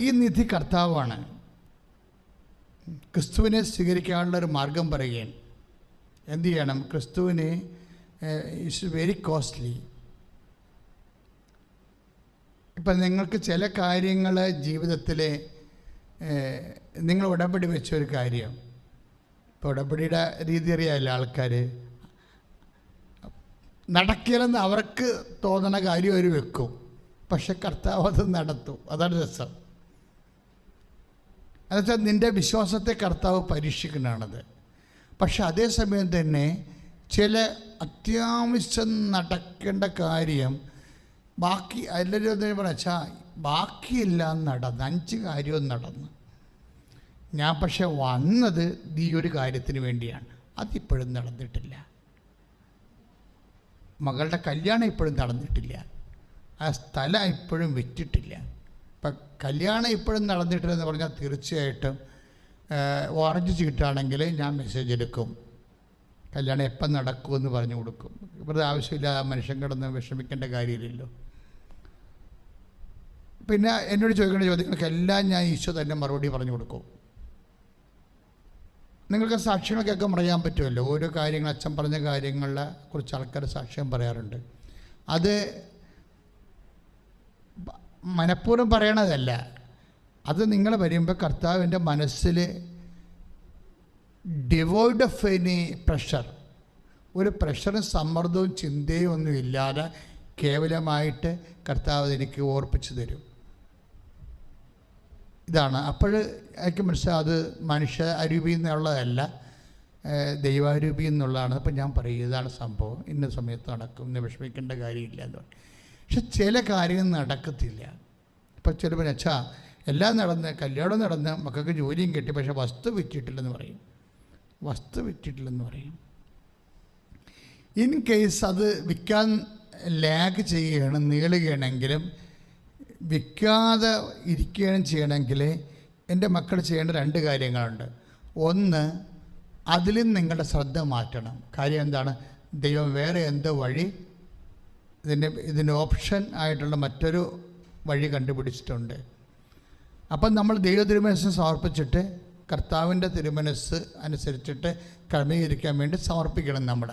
ഈ നിധി കർത്താവാണ്. ക്രിസ്തുവിനെ സ്വീകരിക്കാനുള്ളൊരു മാർഗം പറയുകയാണ്. എന്തു ചെയ്യണം? ക്രിസ്തുവിനെ ഇറ്റ്സ് വെരി കോസ്റ്റ്ലി. ഇപ്പം നിങ്ങൾക്ക് ചില കാര്യങ്ങൾ ജീവിതത്തിൽ നിങ്ങൾ ഉടമ്പടി വെച്ചൊരു കാര്യം, ഇപ്പോൾ ഉടമ്പടിയുടെ രീതി അറിയാമല്ലോ, ആൾക്കാർ നടക്കില്ലെന്ന് അവർക്ക് തോന്നണ കാര്യം അവർ വെക്കും, പക്ഷെ കർത്താവ് അത് നടത്തും. അതാണ് രസം. എന്നുവെച്ചാൽ നിൻ്റെ വിശ്വാസത്തെ കർത്താവ് പരീക്ഷിക്കുന്നതാണത്. പക്ഷെ അതേസമയം തന്നെ ചില അത്യാവശ്യം നടക്കേണ്ട കാര്യം ബാക്കി എല്ലാവരും എന്തെങ്കിലും പറഞ്ഞാൽ ബാക്കിയെല്ലാം നടന്ന് 5 കാര്യവും നടന്ന്, ഞാൻ പക്ഷെ വന്നത് ഈ ഒരു കാര്യത്തിന് വേണ്ടിയാണ്, അതിപ്പോഴും നടന്നിട്ടില്ല. മകളുടെ കല്യാണം ഇപ്പോഴും നടന്നിട്ടില്ല, ആ സ്ഥലം ഇപ്പോഴും വിറ്റിട്ടില്ല. ഇപ്പം കല്യാണം ഇപ്പോഴും നടന്നിട്ടില്ലെന്ന് പറഞ്ഞാൽ തീർച്ചയായിട്ടും ഓറഞ്ച് ചീട്ടാണെങ്കിൽ ഞാൻ മെസ്സേജ് എടുക്കും, കല്യാണം എപ്പം നടക്കുമെന്ന് പറഞ്ഞു കൊടുക്കും. ഇവരുടെ ആവശ്യമില്ലാതെ മനുഷ്യൻ കിടന്ന് വിഷമിക്കേണ്ട കാര്യമില്ലല്ലോ. പിന്നെ എന്നോട് ചോദിക്കേണ്ട ചോദ്യങ്ങൾക്കെല്ലാം ഞാൻ ഈശോ തന്നെ മറുപടി പറഞ്ഞു കൊടുക്കും. നിങ്ങൾക്ക് സാക്ഷ്യങ്ങളൊക്കെ പറയാൻ പറ്റുമല്ലോ. ഓരോ കാര്യങ്ങൾ, അച്ഛൻ പറഞ്ഞ കാര്യങ്ങളെ കുറിച്ച് ആൾക്കാർ സാക്ഷ്യം പറയാറുണ്ട്. അത് മനഃപൂർവ്വം പറയണതല്ല, അത് നിങ്ങൾ വരുമ്പോൾ കർത്താവിൻ്റെ മനസ്സിൽ ഡിവോയ്ഡ് ഓഫ് എനി പ്രഷർ, ഒരു പ്രഷറും സമ്മർദ്ദവും ചിന്തയും ഒന്നും ഇല്ലാതെ കേവലമായിട്ട് കർത്താവ് എനിക്ക് ഓർപ്പിച്ചു തരും. ഇതാണ്. അപ്പോൾ എനിക്ക് മനസ്സിലാവും അത് മനുഷ്യ അരൂപിയിൽ നിന്നുള്ളതല്ല, ദൈവാരൂപിയിൽ നിന്നുള്ളതാണ്. അപ്പം ഞാൻ പറയും ഇതാണ് സംഭവം, ഇന്ന സമയത്ത് നടക്കും, ഇന്ന് വിഷമിക്കേണ്ട കാര്യമില്ല എന്ന് പറയും. പക്ഷെ ചില കാര്യങ്ങൾ നടക്കത്തില്ല. ഇപ്പം ചിലപ്പോൾ അച്ഛാ എല്ലാം നടന്ന്, കല്യാണം നടന്ന്, മക്കൾക്ക് ജോലിയും കിട്ടി, പക്ഷെ വസ്തു വിറ്റിട്ടില്ലെന്ന് പറയും. ഇൻ കേസ് അത് വിൽക്കാൻ ലാഗ് ചെയ്യുകയാണ്, നീളുകയാണെങ്കിലും വിൽക്കാതെ ഇരിക്കുകയും ചെയ്യണമെങ്കിൽ എൻ്റെ മക്കൾ ചെയ്യേണ്ട 2 കാര്യങ്ങളുണ്ട്. ഒന്ന്, അതിലും നിങ്ങളുടെ ശ്രദ്ധ മാറ്റണം. കാര്യം എന്താണ്? ദൈവം വേറെ എന്തോ വഴി, ഇതിൻ്റെ ഓപ്ഷൻ ആയിട്ടുള്ള മറ്റൊരു വഴി കണ്ടുപിടിച്ചിട്ടുണ്ട്. അപ്പം നമ്മൾ ദൈവ തിരുമനസ്സിന് സമർപ്പിച്ചിട്ട് കർത്താവിൻ്റെ തിരുമനസ് അനുസരിച്ചിട്ട് ക്രമീകരിക്കാൻ വേണ്ടി സമർപ്പിക്കണം നമ്മൾ.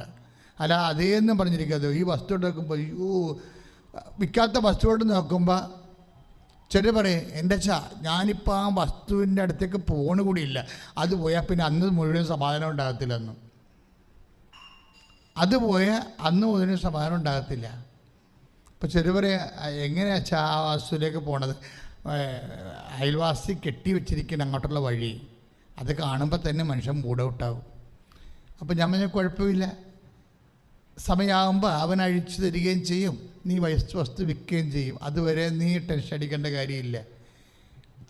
അല്ല അതേന്നും പറഞ്ഞിരിക്കാതെ ഈ വസ്തു നോക്കുമ്പോൾ വിൽക്കാത്ത വസ്തുവോട് നോക്കുമ്പോൾ ചില പറയും എൻ്റെ ഞാനിപ്പോൾ ആ വസ്തുവിൻ്റെ അടുത്തേക്ക് പോകണ കൂടിയില്ല, അത് പോയാൽ പിന്നെ അന്ന് മുഴുവൻ സമാധാനം ഉണ്ടാകത്തില്ലെന്നും, അത് പോയാൽ അന്ന് മുഴുവൻ സമാധാനം ഉണ്ടാകത്തില്ല. ഇപ്പോൾ ചില പറയും എങ്ങനെയാ ആ വസ്തുവിലേക്ക് പോണത്? അയൽവാസി കെട്ടി വെച്ചിരിക്കുന്ന അങ്ങോട്ടുള്ള വഴി, അത് കാണുമ്പോൾ തന്നെ മനുഷ്യൻ മൂഡ് ഔട്ടാവും. അപ്പോൾ ഞാൻ പറഞ്ഞാൽ കുഴപ്പമില്ല, സമയമാകുമ്പോൾ അവൻ അഴിച്ചു തരികയും ചെയ്യും, നീ വസ്തു വിൽക്കുകയും ചെയ്യും. അതുവരെ നീ ടെൻഷൻ അടിക്കേണ്ട കാര്യമില്ല.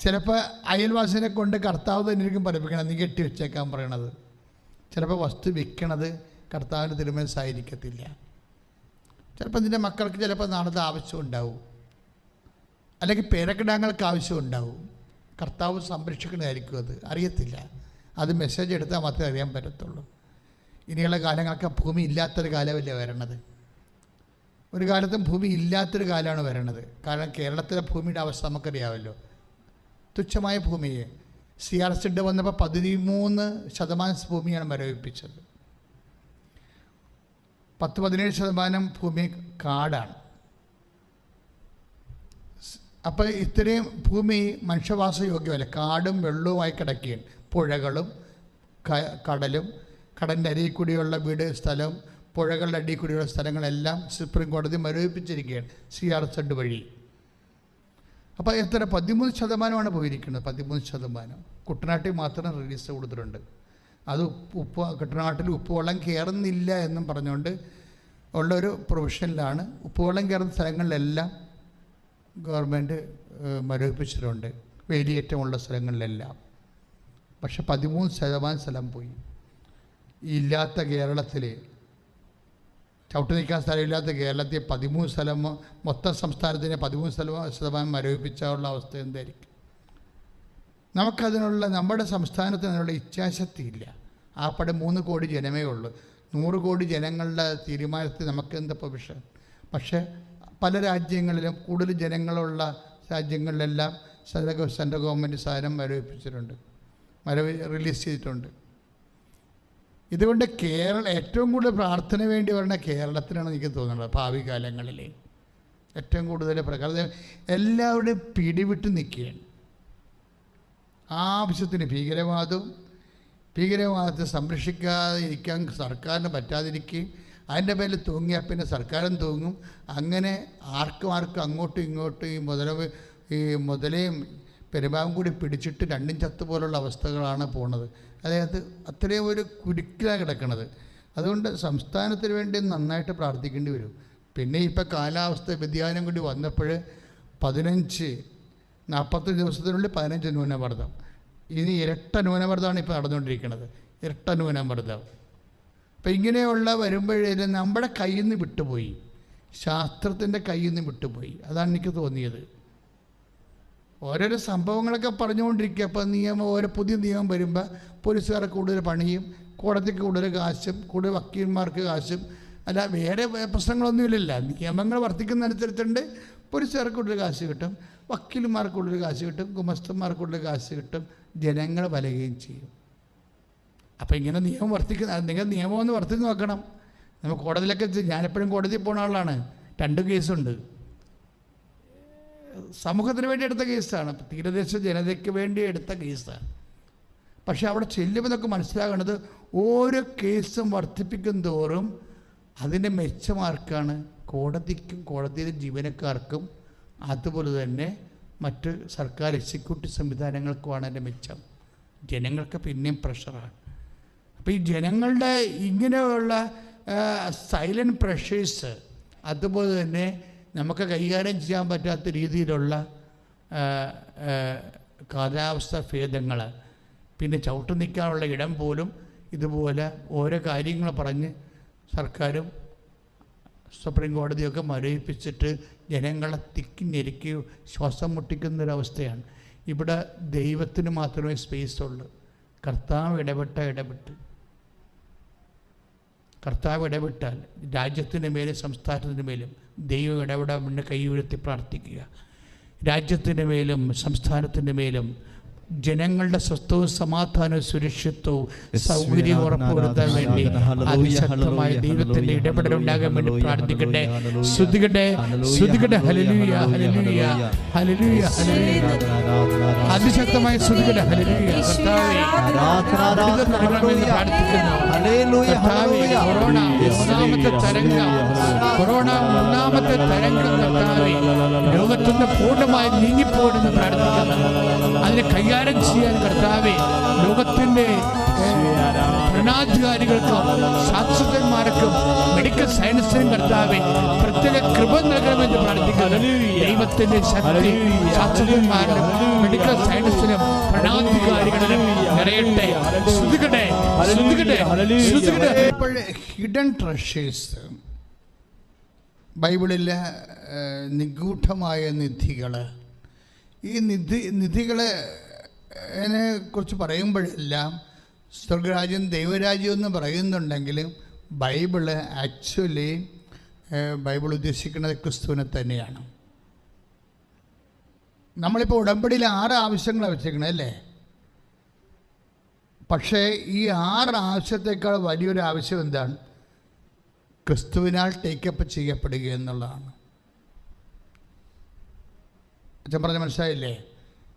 ചിലപ്പോൾ അയൽവാസിനെ കൊണ്ട് കർത്താവ് തന്നെ ആയിരിക്കും പഠിപ്പിക്കണം, നീ കെട്ടി വെച്ചേക്കാൻ പറയണത്. ചിലപ്പോൾ വസ്തു വിൽക്കണത് കർത്താവിൻ്റെ തിരുമനസ്സായിരിക്കത്തില്ല. ചിലപ്പോൾ നിൻ്റെ മക്കൾക്ക് ചിലപ്പോൾ നാളത്തെ ആവശ്യം ഉണ്ടാവും, അല്ലെങ്കിൽ പേരക്കിടാങ്ങൾക്ക് ആവശ്യം ഉണ്ടാവും. കർത്താവ് സംരക്ഷിക്കണമായിരിക്കും, അത് അറിയത്തില്ല. അത് മെസ്സേജ് എടുത്താൽ മാത്രമേ അറിയാൻ പറ്റത്തുള്ളൂ. ഇനിയുള്ള കാലങ്ങളൊക്കെ ഭൂമി ഇല്ലാത്തൊരു കാലമല്ലേ വരണത്. ഒരു കാലത്തും ഭൂമി ഇല്ലാത്തൊരു കാലമാണ് വരണത്. കാരണം കേരളത്തിലെ ഭൂമിയുടെ അവസ്ഥ നമുക്കറിയാമല്ലോ, തുച്ഛമായ ഭൂമിയെ. CRZ വന്നപ്പോൾ 13% ഭൂമിയാണ് മരവിപ്പിച്ചത്. 10-17% ഭൂമി കാടാണ്. അപ്പോൾ ഇത്രയും ഭൂമി മനുഷ്യവാസയോഗ്യമല്ല, കാടും വെള്ളവുമായി കിടക്കുകയാണ്. പുഴകളും കടലും, കടലിൻ്റെ അരിയിൽ കൂടിയുള്ള വീട് സ്ഥലം, പുഴകളുടെ അടിയിൽ കൂടിയുള്ള സ്ഥലങ്ങളെല്ലാം സുപ്രീം കോടതി മരവിപ്പിച്ചിരിക്കുകയാണ് CRZ വഴി. അപ്പോൾ എത്ര 13% പോയിരിക്കുന്നത്. 13%. കുട്ടനാട്ടിൽ മാത്രം റിലീസ് കൊടുത്തിട്ടുണ്ട്. അത് കുട്ടനാട്ടിൽ ഉപ്പുവെള്ളം കയറുന്നില്ല എന്നും പറഞ്ഞുകൊണ്ട് ഉള്ളൊരു പ്രൊവിഷനിലാണ്. ഉപ്പുവെള്ളം കയറുന്ന സ്ഥലങ്ങളിലെല്ലാം ഗവൺമെൻറ് മരവിപ്പിച്ചിട്ടുണ്ട്, വേലിയേറ്റമുള്ള സ്ഥലങ്ങളിലെല്ലാം. പക്ഷെ 13% സ്ഥലം പോയി. ഇല്ലാത്ത കേരളത്തിൽ, ചവിട്ടി നിൽക്കാൻ സ്ഥലമില്ലാത്ത കേരളത്തിൽ 13%, മൊത്തം സംസ്ഥാനത്തിന് 13% മരവിപ്പിച്ചുള്ള അവസ്ഥ എന്തായിരിക്കും? നമുക്കതിനുള്ള, നമ്മുടെ സംസ്ഥാനത്തിന് അതിനുള്ള ഇച്ഛാശക്തിയില്ല. ആപ്പടെ 3 കോടി ജനമേ ഉള്ളൂ. 100 കോടി ജനങ്ങളുടെ തീരുമാനത്തിൽ നമുക്കെന്താ പ്രൊവിഷൻ? പക്ഷേ പല രാജ്യങ്ങളിലും, കൂടുതൽ ജനങ്ങളുള്ള രാജ്യങ്ങളിലെല്ലാം സെൻട്രൽ ഗവൺമെൻറ് സാധനം മരവിപ്പിച്ചിട്ടുണ്ട്, റിലീസ് ചെയ്തിട്ടുണ്ട്. ഇതുകൊണ്ട് ഏറ്റവും കൂടുതൽ പ്രാർത്ഥന വേണ്ടി വരുന്ന കേരളത്തിനാണ് എനിക്ക് തോന്നുന്നത്. ഭാവി കാലങ്ങളിൽ ഏറ്റവും കൂടുതൽ പ്രകാരം എല്ലാവരുടെയും പിടിവിട്ട് നിൽക്കുകയാണ്. ആവശ്യത്തിന് ഭീകരവാദത്തെ സംരക്ഷിക്കാതെ ഇരിക്കാൻ സർക്കാരിന് പറ്റാതിരിക്കുകയും അതിൻ്റെ പേരിൽ തൂങ്ങിയാൽ പിന്നെ സർക്കാരും തൂങ്ങും. അങ്ങനെ ആർക്കും അങ്ങോട്ടും ഇങ്ങോട്ടും ഈ മുതലയും പെരുമ്പാമ്പും കൂടി പിടിച്ചിട്ട് രണ്ടും ചത്തു പോലുള്ള അവസ്ഥകളാണ് പോണത്. അതായത് അത്രയും ഒരു കുരുക്കിലാണ് കിടക്കുന്നത്. അതുകൊണ്ട് സംസ്ഥാനത്തിന് വേണ്ടി നന്നായിട്ട് പ്രാർത്ഥിക്കേണ്ടി വരും. പിന്നെ ഇപ്പോൾ കാലാവസ്ഥ വ്യതിയാനം കൂടി വന്നപ്പോൾ 40 ദിവസത്തിനുള്ളിൽ 15 ന്യൂനമർദ്ദം. ഇനി ഇരട്ട ന്യൂനമർദ്ദമാണ് ഇപ്പോൾ നടന്നുകൊണ്ടിരിക്കുന്നത്, ഇരട്ട ന്യൂനമർദ്ദം. അപ്പം ഇങ്ങനെയുള്ള വരുമ്പോഴേ നമ്മുടെ കയ്യിൽ നിന്ന് വിട്ടുപോയി, ശാസ്ത്രത്തിൻ്റെ കയ്യിൽ നിന്ന് വിട്ടുപോയി. അതാണ് എനിക്ക് തോന്നിയത്. ഓരോരോ സംഭവങ്ങളൊക്കെ പറഞ്ഞുകൊണ്ടിരിക്കുക. അപ്പോൾ ഓരോ പുതിയ നിയമം വരുമ്പോൾ പോലീസുകാർക്ക് കൂടുതൽ പണിയും, കോടതിക്ക് കൂടുതൽ കാശും, കൂടുതൽ വക്കീൽമാർക്ക് കാശും, അല്ല വേറെ പ്രശ്നങ്ങളൊന്നുമില്ലല്ലോ. നിയമങ്ങൾ വർദ്ധിക്കുന്നതനുസരിച്ചുണ്ട് പോലീസുകാർക്ക് കൂടുതൽ കാശ് കിട്ടും, വക്കീൽമാർക്ക് കൂടുതൽ കാശ് കിട്ടും, ഗുമസ്തന്മാർക്ക് കൂടുതൽ കാശ് കിട്ടും, ജനങ്ങൾ വലയുകയും ചെയ്യും. അപ്പോൾ ഇങ്ങനെ നിയമം നിങ്ങൾ നിയമം ഒന്ന് വർദ്ധിച്ച് നോക്കണം. നമ്മൾ കോടതിയിലൊക്കെ ഞാനെപ്പോഴും കോടതിയിൽ പോകുന്ന ആളാണ്. 2 കേസുണ്ട്. സമൂഹത്തിന് വേണ്ടി എടുത്ത കേസാണ്, തീരദേശ ജനതയ്ക്ക് വേണ്ടി എടുത്ത കേസാണ്. പക്ഷെ അവിടെ ചെല്ലുമ്പോൾ നമുക്ക് മനസ്സിലാകുന്നത് ഓരോ കേസും വർദ്ധിപ്പിക്കും തോറും അതിൻ്റെ മെച്ചമാർക്കാണ് കോടതിക്കും കോടതിയിലെ ജീവനക്കാർക്കും അതുപോലെ തന്നെ മറ്റ് സർക്കാർ എക്സിക്യൂട്ടീവ് സംവിധാനങ്ങൾക്കുമാണ് അതിൻ്റെ മെച്ചം. ജനങ്ങൾക്ക് പിന്നെയും പ്രഷറാണ്. അപ്പോൾ ഈ ജനങ്ങളുടെ ഇങ്ങനെയുള്ള സൈലൻറ്റ് പ്രഷേഴ്സ്, അതുപോലെ തന്നെ നമുക്ക് കൈകാര്യം ചെയ്യാൻ പറ്റാത്ത രീതിയിലുള്ള കാലാവസ്ഥ ഭേദങ്ങൾ, പിന്നെ ചവിട്ടു നിൽക്കാനുള്ള ഇടം പോലും ഇതുപോലെ ഓരോ കാര്യങ്ങൾ പറഞ്ഞ് സർക്കാരും സുപ്രീം കോടതിയൊക്കെ മരവിപ്പിച്ചിട്ട് ജനങ്ങളെ തിക്കി ഞെരുക്കി ശ്വാസം മുട്ടിക്കുന്നൊരവസ്ഥയാണ്. ഇവിടെ ദൈവത്തിന് മാത്രമേ സ്പേസ് ഉള്ളൂ. കർത്താവ് ഇടപെട്ടാൽ രാജ്യത്തിൻ്റെ മേലും സംസ്ഥാനത്തിൻ്റെ മേലും ദൈവം ഇടപെടാൻ വേണ്ടി കൈ ഉയർത്തി പ്രാർത്ഥിക്കുക. രാജ്യത്തിൻ്റെ മേലും സംസ്ഥാനത്തിൻ്റെ മേലും ജനങ്ങളുടെ സ്വസ്ഥവും സമാധാനവും സുരക്ഷിതവും സൗകര്യവും ഉറപ്പുവരുത്താൻ വേണ്ടി അതിശക്തമായ ദൈവത്തിൻ്റെ ഇടപെടൽ ഉണ്ടാകാൻ വേണ്ടി പ്രാർത്ഥിക്കട്ടെ. ശ്രുതികട്ടെ ഹല്ലേലൂയ ഹല്ലേലൂയ ഹല്ലേലൂയ ഹല്ലേലൂയ. അതിശക്തമായ ശ്രുതികട്ടെ ഹല്ലേലൂയ. കർത്താവേ പ്രാർത്ഥിക്കുന്നു. കൊറോണ മൂന്നാമത്തെ തരംഗം കർത്താവേ ലോകത്തുനിന്ന് പൂർണ്ണമായി നീങ്ങിപ്പോകുമെന്ന് പ്രാർത്ഥിക്കുന്നു. അതിനെ കൈകാര്യം ചെയ്യാൻ കർത്താവേ ലോകത്തിൻ്റെ ഭരണാധികാരികൾക്കും ശാസ്ത്രജ്ഞന്മാർക്കും മെഡിക്കൽ സയൻസിനും കർത്താവേ പ്രത്യേക കൃപ നൽകണമെന്ന് പ്രാർത്ഥിക്കുന്നു. ദൈവത്തിൻ്റെ ശക്തി ശാസ്ത്രജ്ഞന്മാരിലും മെഡിക്കൽ സയൻസിനും ഭരണാധികാരികളിലും നിറയട്ടെ. ഹിഡൻ ട്രഷേഴ്സ്, ബൈബിളിലെ നിഗൂഢമായ നിധികൾ, ഈ നിധികളെ കുറിച്ച് പറയുമ്പോഴെല്ലാം സ്വർഗരാജ്യം ദൈവരാജ്യം എന്ന് പറയുന്നുണ്ടെങ്കിലും ബൈബിൾ ഉദ്ദേശിക്കുന്നത് ക്രിസ്തുവിനെ തന്നെയാണ്. നമ്മളിപ്പോൾ ഉടമ്പടിയിൽ 6 ആവശ്യങ്ങളാണ് വെച്ചേക്കണത് അല്ലേ? പക്ഷേ ഈ 6 ആവശ്യത്തേക്കാൾ വലിയൊരു ആവശ്യം എന്താണ്? ക്രിസ്തുവിനാൽ ടേക്കപ്പ് ചെയ്യപ്പെടുക എന്നുള്ളതാണ്. അച്ഛൻ പറഞ്ഞ മനസ്സിലായില്ലേ?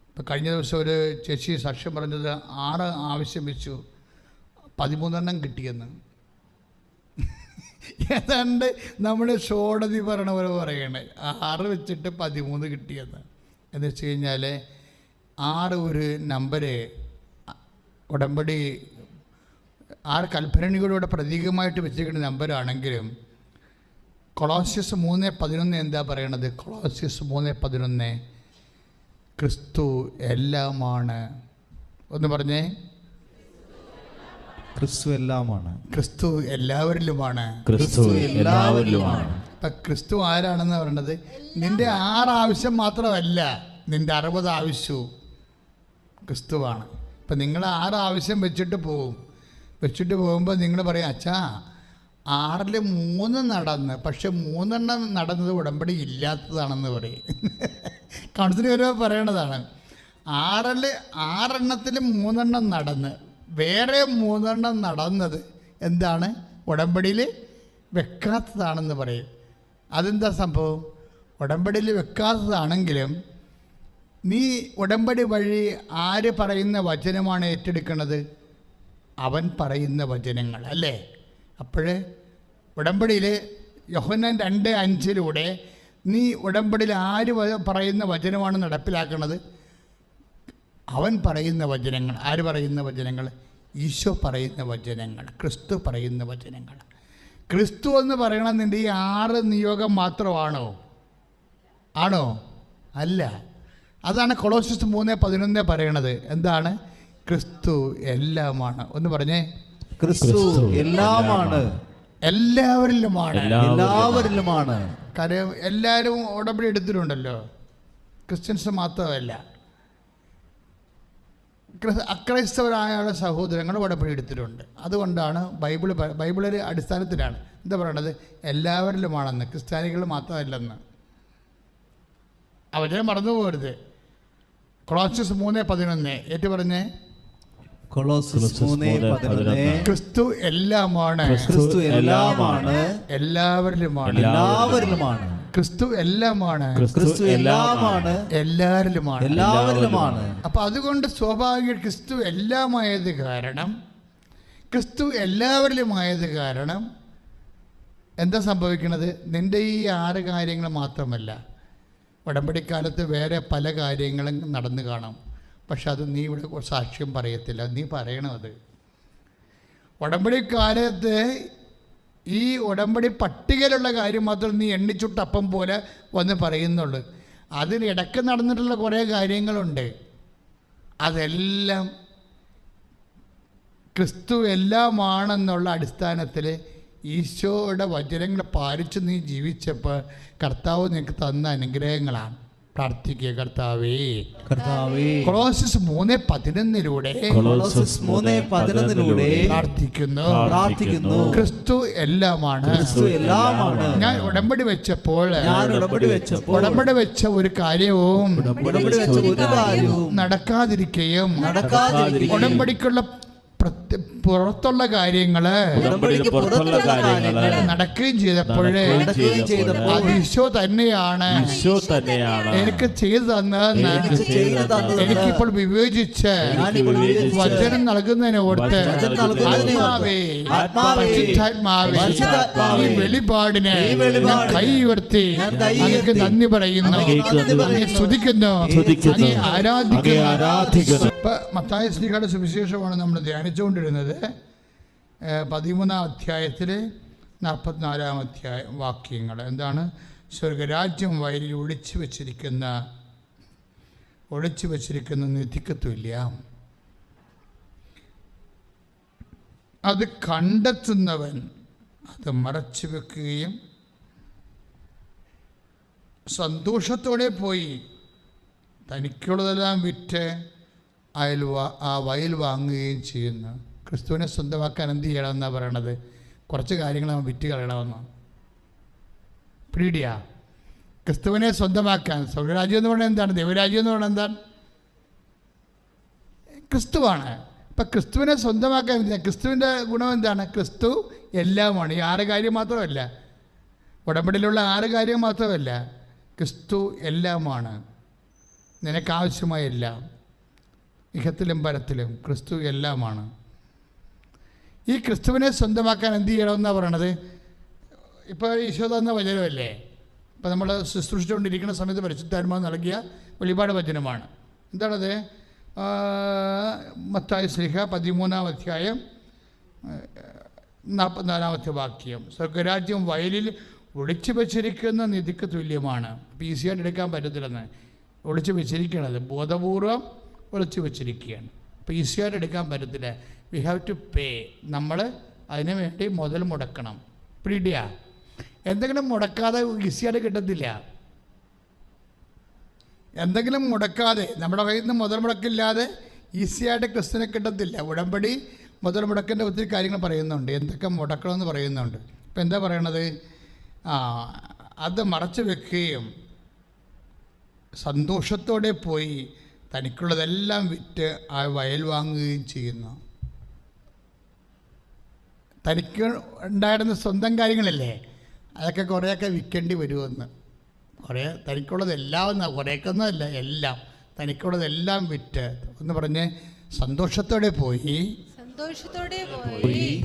ഇപ്പം കഴിഞ്ഞ ദിവസം ഒരു ചേച്ചി സാക്ഷ്യം പറഞ്ഞത് 6 ആവശ്യം വെച്ചു, 13 കിട്ടിയെന്ന്. ഏതാണ്ട് നമ്മൾ ഷോടതി പറയണ പോലെ പറയണേ, 6 വെച്ചിട്ട് 13 കിട്ടിയെന്ന്. എന്ന് വെച്ച് കഴിഞ്ഞാൽ 6 ഒരു നമ്പര് ഉടമ്പടി 6 കൽപ്പനകളിലൂടെ പ്രതീകമായിട്ട് വെച്ചിരിക്കുന്ന നമ്പരാണെങ്കിലും കൊളോസ്യസ് 3:11 എന്താ പറയണത്? കൊളോസ്യസ് 3:11 ക്രിസ്തു എല്ലാമാണ്. ഒന്ന് പറഞ്ഞേ, ക്രിസ്തു എല്ലാമാണ്. ക്രിസ്തു എല്ലാവരിലുമാണ്. ക്രിസ്തു എല്ലാവരിലുമാണ്. ഇപ്പം ക്രിസ്തു ആരാണെന്ന് പറയണത്? നിൻ്റെ 6 ആവശ്യം മാത്രമല്ല, നിൻ്റെ 60 ആവശ്യവും ക്രിസ്തുവാണ്. ഇപ്പം നിങ്ങൾ 6 ആവശ്യം വെച്ചിട്ട് പോകുമ്പോൾ നിങ്ങൾ പറയും, അച്ഛാ 6-ൽ 3 നടന്ന്, പക്ഷെ 3 നടന്നത് ഉടമ്പടി ഇല്ലാത്തതാണെന്ന് പറയും. കൗൺസിലിംഗ് വരുമ്പോൾ പറയണതാണ്. ആറെണ്ണത്തിൽ 3 നടന്ന് വേറെ 3 നടന്നത് എന്താണ്? ഉടമ്പടിയിൽ വെക്കാത്തതാണെന്ന് പറയും. അതെന്താ സംഭവം? ഉടമ്പടിയിൽ വെക്കാത്തതാണെങ്കിലും നീ ഉടമ്പടി വഴി ആര് പറയുന്ന വചനമാണ് ഏറ്റെടുക്കുന്നത്? അവൻ പറയുന്ന വചനങ്ങൾ അല്ലേ? അപ്പോഴേ ഉടമ്പടിയിൽ യോഹന്നാൻ 2:5 നീ ഉടമ്പടിയിൽ ആര് പറയുന്ന വചനമാണ് നടപ്പിലാക്കുന്നത്? അവൻ പറയുന്ന വചനങ്ങൾ. ആര് പറയുന്ന വചനങ്ങൾ? ഈശോ പറയുന്ന വചനങ്ങൾ, ക്രിസ്തു പറയുന്ന വചനങ്ങൾ. ക്രിസ്തു എന്ന് പറയണത് നിൻ്റെ ഈ 6 നിയോഗം മാത്രമാണോ? ആണോ? അല്ല. അതാണ് കൊളോസ്യസ് 3:11 പറയണത്. എന്താണ്? ക്രിസ്തു എല്ലാമാണ്. ഒന്ന് പറഞ്ഞേ, ക്രിസ്തു എല്ലാമാണ്, എല്ലാവരിലുമാണ്. എല്ലാവരിലുമാണ്. കാര്യം എല്ലാവരും ഉടമ്പടി എടുത്തിട്ടുണ്ടല്ലോ, ക്രിസ്ത്യൻസ് മാത്രമല്ല. അക്രൈസ്തവരായ സഹോദരങ്ങൾ ഉടമ്പടി എടുത്തിട്ടുണ്ട്. അതുകൊണ്ടാണ് ബൈബിളൊരു അടിസ്ഥാനത്തിലാണ് എന്താ പറയണത്? എല്ലാവരിലുമാണെന്ന്, ക്രിസ്ത്യാനികൾ മാത്രമല്ലെന്ന്. അവരെ മറന്നു പോകരുത്. കൊളോസ്യസ് 3:11 ഏറ്റു പറഞ്ഞേ, കൊളോസ്യസ് 3:11 ക്രിസ്തു എല്ലാമാണ്, ക്രിസ്തു എല്ലാമാണ്, എല്ലാവരിലുമാണ്, എല്ലാവരിലുമാണ്. ക്രിസ്തു എല്ലാമാണ്, ക്രിസ്തു എല്ലാമാണ്, എല്ലാവരിലുമാണ്, എല്ലാവരിലുമാണ്. അപ്പൊ അതുകൊണ്ട് സ്വാഭാവിക ക്രിസ്തു എല്ലാമായത് കാരണം, ക്രിസ്തു എല്ലാവരിലുമായത് കാരണം എന്താ സംഭവിക്കുന്നത്? നിൻ്റെ ഈ 6 കാര്യങ്ങൾ മാത്രമല്ല, ഉടമ്പടിക്കാലത്ത് വേറെ പല കാര്യങ്ങളും നടന്നു കാണാം. പക്ഷെ അത് നീ ഇവിടെ സാക്ഷ്യം പറയത്തില്ല. നീ പറയണം അത്. ഉടമ്പടിക്കാലത്ത് ഈ ഉടമ്പടി പട്ടികയിലുള്ള കാര്യം മാത്രം നീ എണ്ണിച്ചുട്ടപ്പം പോലെ വന്ന് പറയുന്നുള്ളൂ. അതിനിടയ്ക്ക് നടന്നിട്ടുള്ള കുറേ കാര്യങ്ങളുണ്ട്. അതെല്ലാം ക്രിസ്തു എല്ലാമാണെന്നുള്ള അടിസ്ഥാനത്തിൽ ഈശോയുടെ വചനങ്ങൾ പാലിച്ച് നീ ജീവിച്ചപ്പോൾ കർത്താവ് നിനക്ക് തന്ന അനുഗ്രഹങ്ങളാണ്. പ്രാർത്ഥിക്കുക, കർത്താവേ. കൊളോസ്യസ് 3:11 പ്രാർത്ഥിക്കുന്നു. ക്രിസ്തു എല്ലാമാണ്. ഞാൻ ഉടമ്പടി വെച്ചപ്പോൾ ഉടമ്പടി വെച്ച ഒരു കാര്യവും നടക്കാതിരിക്കുകയും ഉടമ്പടിക്കുള്ള പുറത്തുള്ള കാര്യങ്ങള് നടക്കുകയും ചെയ്തപ്പോഴേ അത് ഈശോ തന്നെയാണ് എനിക്ക് ചെയ്തു തന്നതെന്ന് എനിക്കിപ്പോൾ വിവേചിച്ച് വചനം നൽകുന്നതിന് ഓർത്ത് ആത്മാവേ, പരിശുദ്ധാത്മാവേ, ഈ വെളിപാടിനെ ഞാൻ കൈ ഉയർത്തി അങ്ങക്ക് നന്ദി പറയുന്നു, അങ്ങേ സ്തുതിക്കുന്നു, അങ്ങേ ആരാധിക്കുന്നു. മത്തായി ശ്ലീഹയുടെ സുവിശേഷമാണ് നമ്മൾ ധ്യാനിച്ചുകൊണ്ടിരുന്നത്. 13-ാം അധ്യായത്തിൽ 44-ാം വാക്യങ്ങൾ എന്താണ്? സ്വർഗരാജ്യം വയലിൽ ഒളിച്ചു വച്ചിരിക്കുന്ന നിധിക്ക് തുല്യം. അത് കണ്ടെത്തുന്നവൻ അത് മറച്ചു വെക്കുകയും സന്തോഷത്തോടെ പോയി തനിക്കുള്ളതെല്ലാം വിറ്റ് ആ വയൽ വാങ്ങുകയും ചെയ്യുന്നു. ക്രിസ്തുവിനെ സ്വന്തമാക്കാൻ എന്ത് ചെയ്യണമെന്നാണ് പറയണത്? കുറച്ച് കാര്യങ്ങൾ നമ്മൾ വിറ്റ് കളയണമെന്നാണ്. പിടിയാ ക്രിസ്തുവിനെ സ്വന്തമാക്കാൻ. സ്വർഗരാജ്യം എന്ന് പറയുന്നത് എന്താണ്? ദൈവരാജ്യം എന്ന് പറയുന്നത് എന്താണ്? ക്രിസ്തുവാണ്. അപ്പം ക്രിസ്തുവിനെ സ്വന്തമാക്കാൻ ക്രിസ്തുവിൻ്റെ ഗുണം എന്താണ്? ക്രിസ്തു എല്ലാമാണ്. ഈ 6 കാര്യം മാത്രമല്ല, ഉടമ്പടിയിലുള്ള 6 കാര്യം മാത്രമല്ല, ക്രിസ്തു എല്ലാമാണ്. നിനക്കാവശ്യമായ എല്ലാം, ഇഹത്തിലും പരത്തിലും ക്രിസ്തു എല്ലാമാണ്. ഈ ക്രിസ്തുവിനെ സ്വന്തമാക്കാൻ എന്ത് ചെയ്യണമെന്നാണ് പറയണത്? ഇപ്പോൾ ഈശോ തന്ന വചനമല്ലേ? ഇപ്പോൾ നമ്മൾ ശുശ്രൂഷിച്ചുകൊണ്ടിരിക്കുന്ന സമയത്ത് പരിശുദ്ധാത്മാവ് നൽകിയ വെളിപാട് വചനമാണ്. എന്താണത്? മത്തായി ശ്ലീഹ 13-ാം അധ്യായം 44-ാമത്തെ വാക്യം. സ്വർഗരാജ്യം വയലിൽ ഒളിച്ചു വച്ചിരിക്കുന്ന നിധിക്ക് തുല്യമാണ്. അപ്പോൾ ഈസിയായിട്ട് എടുക്കാൻ പറ്റത്തില്ലെന്ന്. ഒളിച്ചു വെച്ചിരിക്കണത് ബോധപൂർവം ഒളിച്ചു വെച്ചിരിക്കുകയാണ്. അപ്പോൾ ഈസിയായിട്ട് എടുക്കാൻ പറ്റത്തില്ല. We have to pay. നമ്മൾ അതിനു വേണ്ടി മുതൽ മുടക്കണം. പിടിയാ എന്തെങ്കിലും മുടക്കാതെ ഈസിയായിട്ട് കിട്ടത്തില്ല. എന്തെങ്കിലും മുടക്കാതെ, നമ്മുടെ കയ്യിൽ നിന്ന് മുതൽ മുടക്കില്ലാതെ ഈസിയായിട്ട് ക്രിസ്തുവിനെ കിട്ടത്തില്ല. ഉടമ്പടി മുതൽ മുടക്കിൻ്റെ ഒത്തിരി കാര്യങ്ങൾ പറയുന്നുണ്ട്, എന്തൊക്കെ മുടക്കണമെന്ന് പറയുന്നുണ്ട്. ഇപ്പം എന്താ പറയണത്? അത് മറച്ചു വെക്കുകയും സന്തോഷത്തോടെ പോയി തനിക്കുള്ളതെല്ലാം വിറ്റ് ആ വയൽ വാങ്ങുകയും ചെയ്യുന്നു. തനിക്ക് ഉണ്ടായിരുന്ന സ്വന്തം കാര്യങ്ങളല്ലേ, അതൊക്കെ കുറേയൊക്കെ വിൽക്കേണ്ടി വരുമെന്ന്. കുറേ തനിക്കുള്ളതെല്ലാം കുറേയൊക്കെ ഒന്നുമല്ല, എല്ലാം തനിക്കുള്ളതെല്ലാം വിറ്റ് എന്ന് പറഞ്ഞ് സന്തോഷത്തോടെ പോയി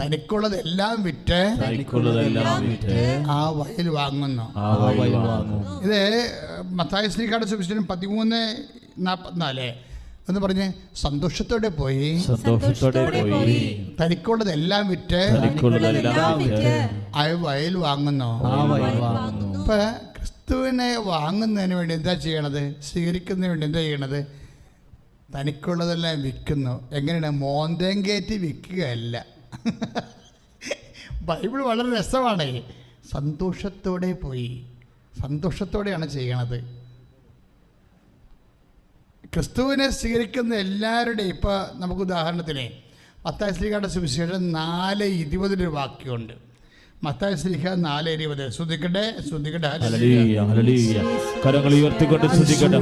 തനിക്കുള്ളതെല്ലാം വിറ്റ് ആ വയൽ വാങ്ങുന്നു. ഇത് മത്തായി ശ്ലീഹായുടെ സുവിശേഷം 13:44 എന്ന് പറഞ്ഞ് സന്തോഷത്തോടെ പോയി തനിക്കുള്ളതെല്ലാം വിറ്റ് ആ വയൽ വാങ്ങുന്നു. ഇപ്പൊ ക്രിസ്തുവിനെ വാങ്ങുന്നതിന് വേണ്ടി എന്താ ചെയ്യണത്? സ്വീകരിക്കുന്നതിന് വേണ്ടി എന്താ ചെയ്യണത്? തനിക്കുള്ളതെല്ലാം വിൽക്കുന്നു. എങ്ങനെയാണ്? മോന്തേം കയറ്റി വിൽക്കുകയല്ല. ബൈബിൾ വളരെ രസമാണ്. സന്തോഷത്തോടെ പോയി, സന്തോഷത്തോടെയാണ് ചെയ്യണത്. ക്രിസ്തുവിനെ സ്വീകരിക്കുന്ന എല്ലാവരുടെയും ഇപ്പോൾ നമുക്ക് ഉദാഹരണത്തിന് മത്തായി ശ്ലീഹായുടെ സുവിശേഷം 4:20 വാക്യമുണ്ട്. മത്തായി ശ്ലീഹ 4:20. ശ്രദ്ധിക്കട്ടെ, ശ്രദ്ധിക്കട്ടെ. കരങ്ങൾ ഉയർത്തിക്കൊണ്ട് ശ്രദ്ധിക്കട്ടെ.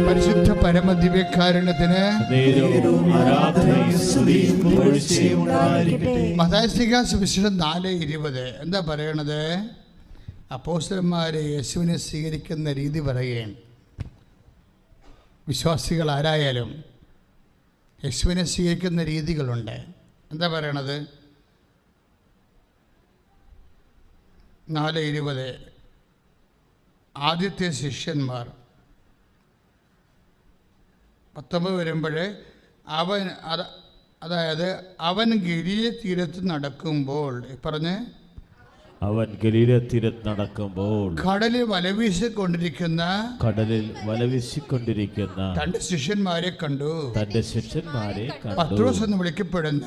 പരിശുദ്ധ പരമദിവ്യകാരുണ്യത്തിന് മത്തായി ശ്ലീഹ സുവിശേഷം 4:20 എന്താ പറയണത്? അപ്പോസ്തലന്മാരെ യേശുവിനെ സ്വീകരിക്കുന്ന രീതി പറയുകയാണ്. വിശ്വാസികൾ ആരായാലും യേശുവിനെ സ്വീകരിക്കുന്ന രീതികളുണ്ട്. എന്താ പറയണത്? 4:20 ആദ്യത്തെ ശിഷ്യന്മാർ 19 വരുമ്പോൾ അവൻ ഗലീല തീരത്ത് നടക്കുമ്പോൾ പറഞ്ഞ് അവൻ ഗലീല തീരത്ത് നടക്കുമ്പോൾ കടലിൽ വലവീശിക്കൊണ്ടിരിക്കുന്ന തന്റെ ശിഷ്യന്മാരെ കണ്ടു. പത്രോസ് എന്ന് വിളിക്കപ്പെടുന്ന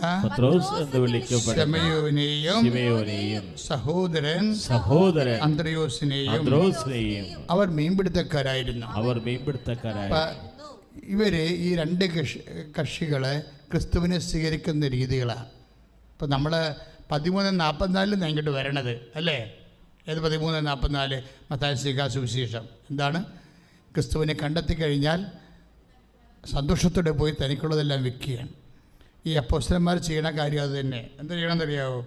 ശമയോനെയും സഹോദരൻ അന്ത്രയോസിനെയും അവർ മീൻപിടുത്തക്കാരായിരുന്നു. ഇവര് ഈ രണ്ട് കക്ഷികളെ ക്രിസ്തുവിനെ സ്വീകരിക്കുന്ന രീതികളാണ്. ഇപ്പം നമ്മൾ 13:44 ഇങ്ങോട്ട് വരണത് അല്ലേ? ഏത് 13:44? മത്തായി ശ്ലീഹാ സുവിശേഷം. എന്താണ്? ക്രിസ്തുവിനെ കണ്ടെത്തി കഴിഞ്ഞാൽ സന്തോഷത്തോടെ പോയി തനിക്കുള്ളതെല്ലാം വിൽക്കുകയാണ്. ഈ അപ്പോസ്തലന്മാർ ചെയ്യണ കാര്യം അത് തന്നെ. എന്താ ചെയ്യണമെന്നറിയാവോ?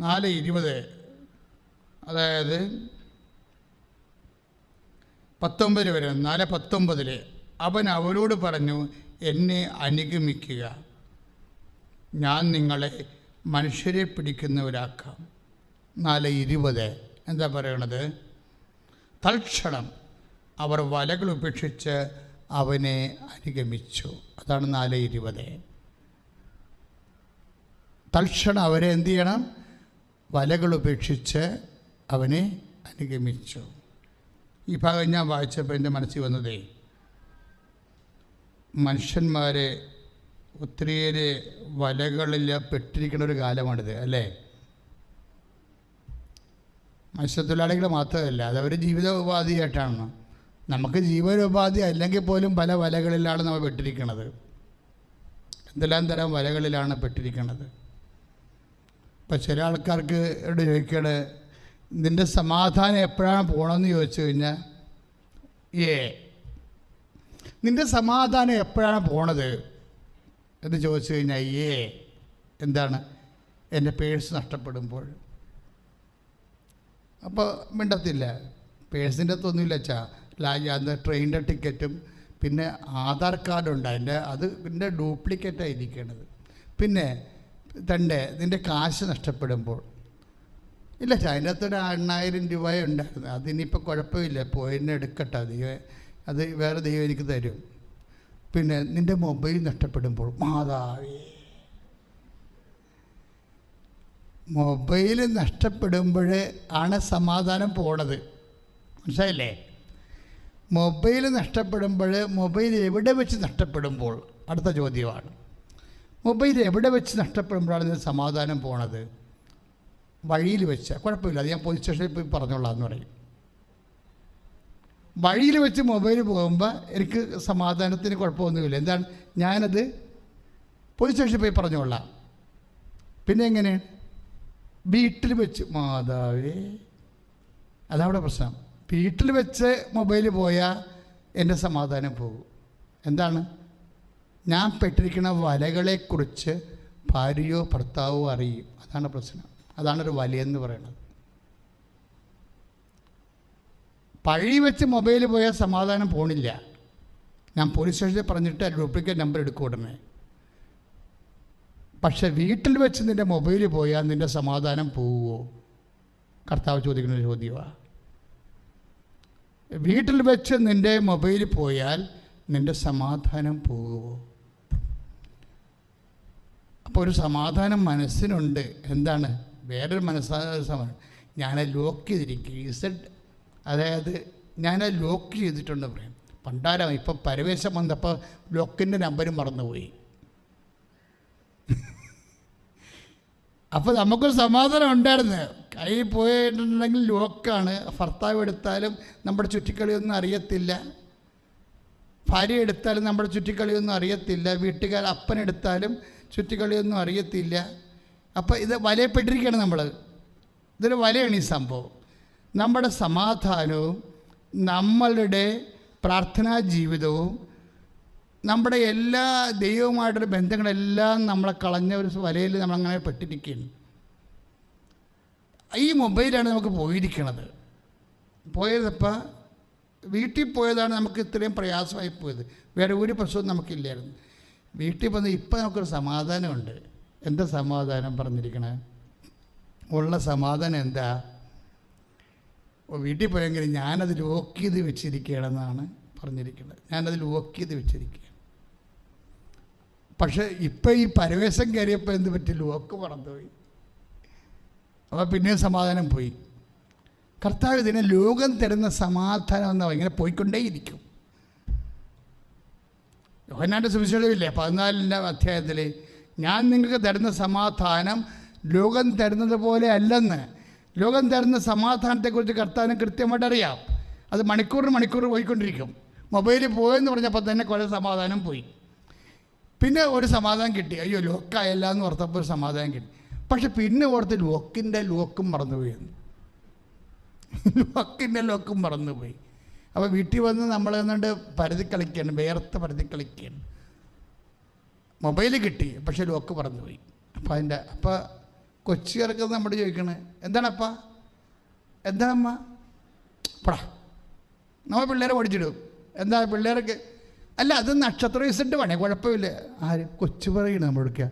4:20 അതായത് 19 വരെ 4:19 അവൻ അവരോട് പറഞ്ഞു, എന്നെ അനുഗമിക്കുക, ഞാൻ നിങ്ങളെ മനുഷ്യരെ പിടിക്കുന്നവരാക്കാം. 4:20 എന്താ പറയണത്? തൽക്ഷണം അവർ വലകൾ ഉപേക്ഷിച്ച് അവനെ അനുഗമിച്ചു. അതാണ് 4:20. തൽക്ഷണം അവരെ എന്ത് ചെയ്യണം? വലകൾ ഉപേക്ഷിച്ച് അവനെ അനുഗമിച്ചു. ഈ ഭാഗം ഞാൻ വായിച്ചപ്പോൾ എൻ്റെ മനസ്സിൽ വന്നതേ, മനുഷ്യന്മാരെ ഒത്തിരിയേറെ വലകളിൽ പെട്ടിരിക്കുന്ന ഒരു കാലമാണിത് അല്ലേ? മത്സ്യത്തൊഴിലാളികൾ മാത്രമല്ല, അതവർ ജീവിതോപാധിയായിട്ടാണ്. നമുക്ക് ജീവനോപാധി അല്ലെങ്കിൽ പോലും പല വലകളിലാണ് നമ്മൾ പെട്ടിരിക്കുന്നത്. എന്തെല്ലാം തരം വലകളിലാണ് പെട്ടിരിക്കുന്നത്. ഇപ്പം ചില ആൾക്കാർക്ക് ചോദിക്കണേ, നിൻ്റെ സമാധാനം എപ്പോഴാണ് പോകണമെന്ന് ചോദിച്ചു കഴിഞ്ഞാൽ, നിൻ്റെ സമാധാനം എപ്പോഴാണ് പോണത് എന്ന് ചോദിച്ചു കഴിഞ്ഞാൽ എന്താണ്? എൻ്റെ പേഴ്സ് നഷ്ടപ്പെടുമ്പോൾ. അപ്പോൾ മിണ്ടത്തില്ല. പേഴ്സിൻ്റെ അകത്തൊന്നുമില്ല അച്ഛാ, അന്ന് ട്രെയിനിൻ്റെ ടിക്കറ്റും പിന്നെ ആധാർ കാർഡുണ്ട്, അതിൻ്റെ ഡ്യൂപ്ലിക്കേറ്റാണ് ഇരിക്കണത്. പിന്നെ നിൻ്റെ കാശ് നഷ്ടപ്പെടുമ്പോൾ. ഇല്ല അച്ഛാ, അതിൻ്റെ അകത്തൊരു 8,000 രൂപയെ ഉണ്ടായിരുന്നു, അതിനിപ്പോൾ കുഴപ്പമില്ല, പോയിന്നെ എടുക്കട്ടെ, അത് വേറെ ദൈവം എനിക്ക് തരും. പിന്നെ നിൻ്റെ മൊബൈൽ നഷ്ടപ്പെടുമ്പോൾ, മാതാവേ, മൊബൈൽ നഷ്ടപ്പെടുമ്പോൾ ആണ് സമാധാനം പോണത്. മനസ്സിലായില്ലേ? മൊബൈൽ നഷ്ടപ്പെടുമ്പോൾ, മൊബൈൽ എവിടെ വെച്ച് നഷ്ടപ്പെടുമ്പോൾ അടുത്ത ചോദ്യമാണ്. മൊബൈൽ എവിടെ വെച്ച് നഷ്ടപ്പെടുമ്പോഴാണ് ഇതിന് സമാധാനം പോണത്? വഴിയിൽ വെച്ച് കുഴപ്പമില്ല, അത് ഞാൻ പോലീസ് സ്റ്റേഷനിൽ പോയി പറഞ്ഞോളാം എന്ന് പറയും. വഴിയിൽ വെച്ച് മൊബൈൽ പോകുമ്പോൾ എനിക്ക് സമാധാനത്തിന് കുഴപ്പമൊന്നുമില്ല. എന്താണ്? ഞാനത് പോലീസ് സ്റ്റേഷനിൽ പോയി പറഞ്ഞോളാം. പിന്നെ എങ്ങനെയാണ്? വീട്ടിൽ വെച്ച്, മാതാവേ, അതവിടെ പ്രശ്നം. വീട്ടിൽ വെച്ച് മൊബൈൽ പോയാൽ എൻ്റെ സമാധാനം പോകും. എന്താണ്? ഞാൻ പെട്ടിരിക്കുന്ന വലകളെക്കുറിച്ച് ഭാര്യയോ ഭർത്താവോ അറിയും. അതാണ് പ്രശ്നം. അതാണൊരു വലയെന്ന് പറയുന്നത്. പഴി വെച്ച് മൊബൈൽ പോയാൽ സമാധാനം പോണില്ല. ഞാൻ പോലീസ് സ്റ്റേഷനിൽ പറഞ്ഞിട്ട് ഡ്യൂപ്ലിക്കേറ്റ് നമ്പർ എടുക്കും ഉടനെ. പക്ഷെ വീട്ടിൽ വെച്ച് നിൻ്റെ മൊബൈൽ പോയാൽ നിൻ്റെ സമാധാനം പോവുമോ? കർത്താവ് ചോദിക്കുന്ന ഒരു ചോദ്യമാണ്. വീട്ടിൽ വെച്ച് നിൻ്റെ മൊബൈൽ പോയാൽ നിൻ്റെ സമാധാനം പോകുമോ? അപ്പോൾ ഒരു സമാധാനം മനസ്സിനുണ്ട്. എന്താണ്? വേറൊരു സമാധാനം ഞാനത് ലോക്ക് ചെയ്തിരിക്കുക. അതായത് ഞാനത് ലോക്ക് ചെയ്തിട്ടുണ്ട് പറയും. പണ്ടാരം ഇപ്പം പരവേശം വന്നപ്പോൾ ലോക്കിൻ്റെ നമ്പരും മറന്നുപോയി. അപ്പോൾ നമുക്കൊരു സമാധാനം ഉണ്ടായിരുന്നു. കൈ പോയിട്ടുണ്ടെങ്കിൽ ലോക്കാണ്. ഭർത്താവ് എടുത്താലും നമ്മുടെ ചുറ്റിക്കളിയൊന്നും അറിയത്തില്ല. ഭാര്യ എടുത്താലും നമ്മുടെ ചുറ്റിക്കളിയൊന്നും അറിയത്തില്ല. വീട്ടുകാർ അപ്പനെടുത്താലും ചുറ്റിക്കളിയൊന്നും അറിയത്തില്ല. അപ്പോൾ ഇത് വലയപ്പെട്ടിരിക്കുകയാണ് നമ്മൾ. ഇതൊരു വലയാണ് ഈ സംഭവം. നമ്മുടെ സമാധാനവും നമ്മളുടെ പ്രാർത്ഥനാ ജീവിതവും നമ്മുടെ എല്ലാ ദൈവവുമായിട്ടുള്ള ബന്ധങ്ങളെല്ലാം നമ്മളെ കളഞ്ഞ ഒരു വലയിൽ നമ്മളങ്ങനെ പെട്ടിരിക്കുകയാണ്. ഈ മൊബൈലാണ് നമുക്ക് പോയിരിക്കണത്. പോയതപ്പോൾ വീട്ടിൽ പോയതാണ് നമുക്ക് ഇത്രയും പ്രയാസമായി പോയത്. വേറെ ഒരു പ്രശ്നവും നമുക്കില്ലായിരുന്നു. വീട്ടിൽ വന്ന് ഇപ്പം നമുക്കൊരു സമാധാനമുണ്ട്. എന്താ സമാധാനം പറഞ്ഞിരിക്കണേ? ഉള്ള സമാധാനം എന്താ? വീട്ടിൽ പോയെങ്കിൽ ഞാനത് ലോക്ക് ചെയ്ത് വെച്ചിരിക്കുകയാണെന്നാണ് പറഞ്ഞിരിക്കുന്നത്. ഞാനത് ലോക്ക് ചെയ്ത് വെച്ചിരിക്കുകയാണ്. പക്ഷേ ഇപ്പം ഈ പരവേശം കയറിയപ്പോൾ എന്ത് പറ്റി? ലോക്ക് മറന്നുപോയി. അപ്പോൾ പിന്നെയും സമാധാനം പോയി. കർത്താവ് ഇതിനെ ലോകം തരുന്ന സമാധാനം എന്നാ ഇങ്ങനെ പോയിക്കൊണ്ടേയിരിക്കും. യോഹന്നാൻ്റെ സുവിശേഷമില്ലേ 14-ാം അധ്യായത്തിൽ, ഞാൻ നിങ്ങൾക്ക് തരുന്ന സമാധാനം ലോകം തരുന്നത് പോലെ അല്ലെന്ന്. ലോകം തരുന്ന സമാധാനത്തെക്കുറിച്ച് കർത്താവിന് കൃത്യമായിട്ട് അറിയാം. അത് മണിക്കൂർ പോയിക്കൊണ്ടിരിക്കും. മൊബൈലിൽ പോയെന്ന് പറഞ്ഞപ്പോൾ തന്നെ കുറേ സമാധാനം പോയി. പിന്നെ ഒരു സമാധാനം കിട്ടി. അയ്യോ ലോക്കായല്ല എന്ന് ഓർത്തപ്പോൾ ഒരു സമാധാനം കിട്ടി. പക്ഷെ പിന്നെ ഓർത്ത് ലോക്കും മറന്നുപോയി. ലോക്കും മറന്നുപോയി. അപ്പോൾ വീട്ടിൽ വന്ന് നമ്മൾ എന്നിട്ട് പരതി കളിക്കുകയാണ്, വേർത്ത് പരതി കളിക്കുകയാണ്. മൊബൈൽ കിട്ടി, പക്ഷെ ലോക്ക് മറന്നുപോയി. അപ്പോൾ കൊച്ചിയിറക്കം നമ്മൾ ചോദിക്കണേ, എന്താണപ്പാ, എന്താണമ്മ, പടാ, നമ്മൾ പിള്ളേരെ ഓടിച്ചിടും. എന്താ പിള്ളേർക്ക് അല്ല, അത് നക്ഷത്ര ഇസിട്ട് വേണേ കുഴപ്പമില്ല. ആര് കൊച്ചു പറയണം നമ്മളെടുക്കുക.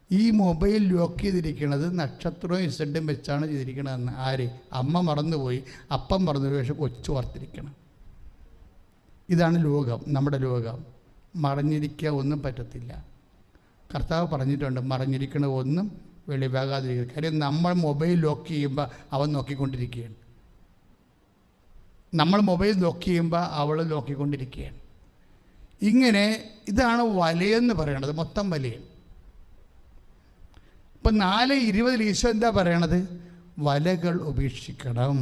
ഈ മൊബൈൽ ലോക്ക് ചെയ്തിരിക്കണത് നക്ഷത്രവും ഇസഡും വെച്ചാണ് ചെയ്തിരിക്കണതെന്ന്. ആര്? അമ്മ മറന്നുപോയി, അപ്പം മറന്നുപോയി, പക്ഷെ കൊച്ചു ഓർത്തിരിക്കണം. ഇതാണ് ലോകം, നമ്മുടെ ലോകം. മറഞ്ഞിരിക്കുക ഒന്നും പറ്റത്തില്ല. കർത്താവ് പറഞ്ഞിട്ടുണ്ട്, മറഞ്ഞിരിക്കണ ഒന്നും വെളിവാകാതിരിക്കുക. കാര്യം നമ്മൾ മൊബൈൽ ലോക്ക് ചെയ്യുമ്പോൾ അവൻ നോക്കിക്കൊണ്ടിരിക്കുകയാണ്. നമ്മൾ മൊബൈൽ ലോക്ക് ചെയ്യുമ്പോൾ അവൾ നോക്കിക്കൊണ്ടിരിക്കുകയാണ്. ഇങ്ങനെ ഇതാണ് വലയെന്ന് പറയണത്, മൊത്തം വലയം. ഇപ്പം 4:20 ഈശോ എന്താ പറയണത്? വലകൾ ഉപേക്ഷിക്കണം.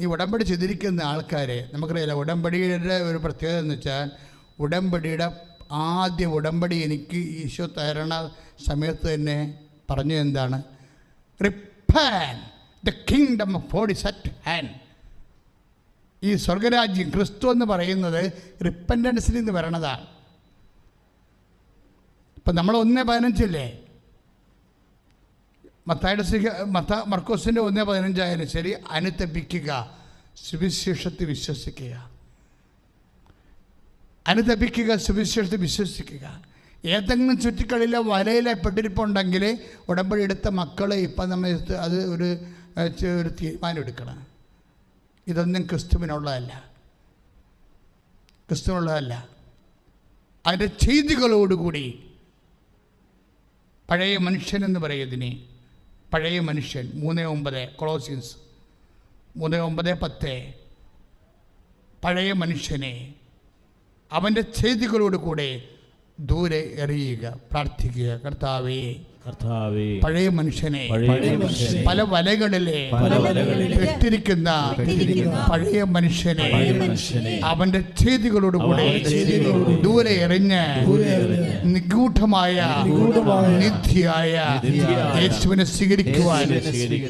ഈ ഉടമ്പടി ചെയ്തിരിക്കുന്ന ആൾക്കാരെ നമുക്കറിയില്ല. ഉടമ്പടിയുടെ ഒരു പ്രത്യേകത എന്ന് വെച്ചാൽ, ഉടമ്പടിയുടെ ആദ്യ ഉടമ്പടി എനിക്ക് ഈശോ തരണ സമയത്ത് തന്നെ പറഞ്ഞു എന്താണ്? Repent, the kingdom of God is at hand. ഈ സ്വർഗരാജ്യം, ക്രിസ്തു എന്ന് പറയുന്നത് റിപ്പൻറ്റൻസിൽ നിന്ന് വരണതാണ്. ഇപ്പം നമ്മൾ 1:15 മർക്കോസിൻ്റെ 1:15 ആയാലും ശരി, അനുതപിക്കുക, സുവിശേഷത്തിൽ വിശ്വസിക്കുക. അനുതപിക്കുക, സുവിശേഷത്തിൽ വിശ്വസിക്കുക. ഏതെങ്കിലും ചുറ്റിക്കളിലെ വലയിലെ പെട്ടിരിപ്പുണ്ടെങ്കിൽ ഉടമ്പടി എടുത്ത മക്കൾ ഇപ്പം നമ്മൾ അത് ഒരു തീരുമാനം എടുക്കണം. ഇതൊന്നും ക്രിസ്തുവിനുള്ളതല്ല. അതിൻ്റെ ചെയ്തികളോടുകൂടി പഴയ മനുഷ്യനെന്ന് പറയുന്നതിന്, പഴയ മനുഷ്യൻ 3:9 കൊളോസിയൻസ് 3:9-10, പഴയ മനുഷ്യനെ അവൻ്റെ ചെയ്തികളോട് കൂടെ ദൂരെ എറിയുക, പ്രാർത്ഥിക്കുക. കർത്താവേ, കർത്താവേ, പഴയ മനുഷ്യനെ പഴയ മനുഷ്യനെ, പല വലകളിലെ പെട്ടിരിക്കുന്ന പഴയ മനുഷ്യനെ അവന്റെ ചെയ്തികളോടുകൂടി ദൂരെ എറിഞ്ഞ് നിഗൂഢമായ നിധിയായ യേശുവിനെ സ്വീകരിക്കുവാൻ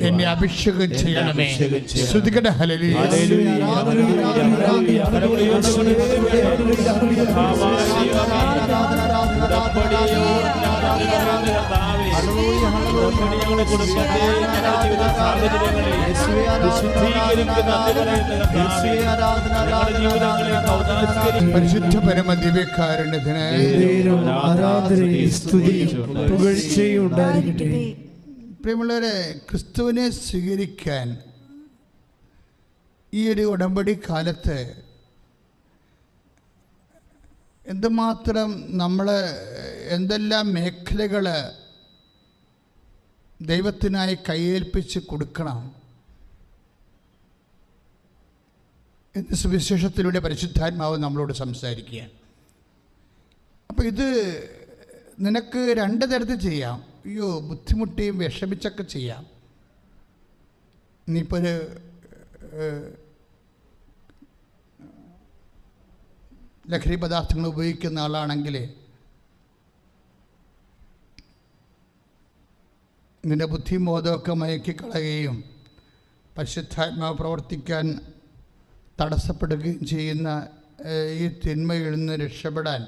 എന്നെ അഭിഷേകം ചെയ്യണമേ. ശ്രുതികട ഹല്ലേലൂയ. പരിശുദ്ധ പരമ ദിവ്യകാരുണ്യത്തിന് പ്രിയമുള്ളവരെ, ക്രിസ്തുവിനെ സ്വീകരിക്കാൻ ഈ ഒരു ഉടമ്പടി കാലത്ത് എന്തുമാത്രം നമ്മൾ എന്തെല്ലാം മേഖലകൾ ദൈവത്തിനായി കയ്യേൽപ്പിച്ച് കൊടുക്കണം എന്ന് സുവിശേഷത്തിലൂടെ പരിശുദ്ധാത്മാവ് നമ്മളോട് സംസാരിക്കുകയാണ്. അപ്പോൾ ഇത് നിനക്ക് രണ്ട് തരത്തിൽ ചെയ്യാം. അയ്യോ, ബുദ്ധിമുട്ടിയും വിഷമിച്ചൊക്കെ ചെയ്യാം. ഇനിയിപ്പോൾ ഒരു ലഹരി പദാർത്ഥങ്ങൾ ഉപയോഗിക്കുന്ന ആളാണെങ്കിൽ നിന്റെ ബുദ്ധിയും ബോധമൊക്കെ മയക്കിക്കളയുകയും പരിശുദ്ധാത്മാവ് പ്രവർത്തിക്കാൻ തടസ്സപ്പെടുകയും ചെയ്യുന്ന ഈ തിന്മയിൽ നിന്ന് രക്ഷപ്പെടാൻ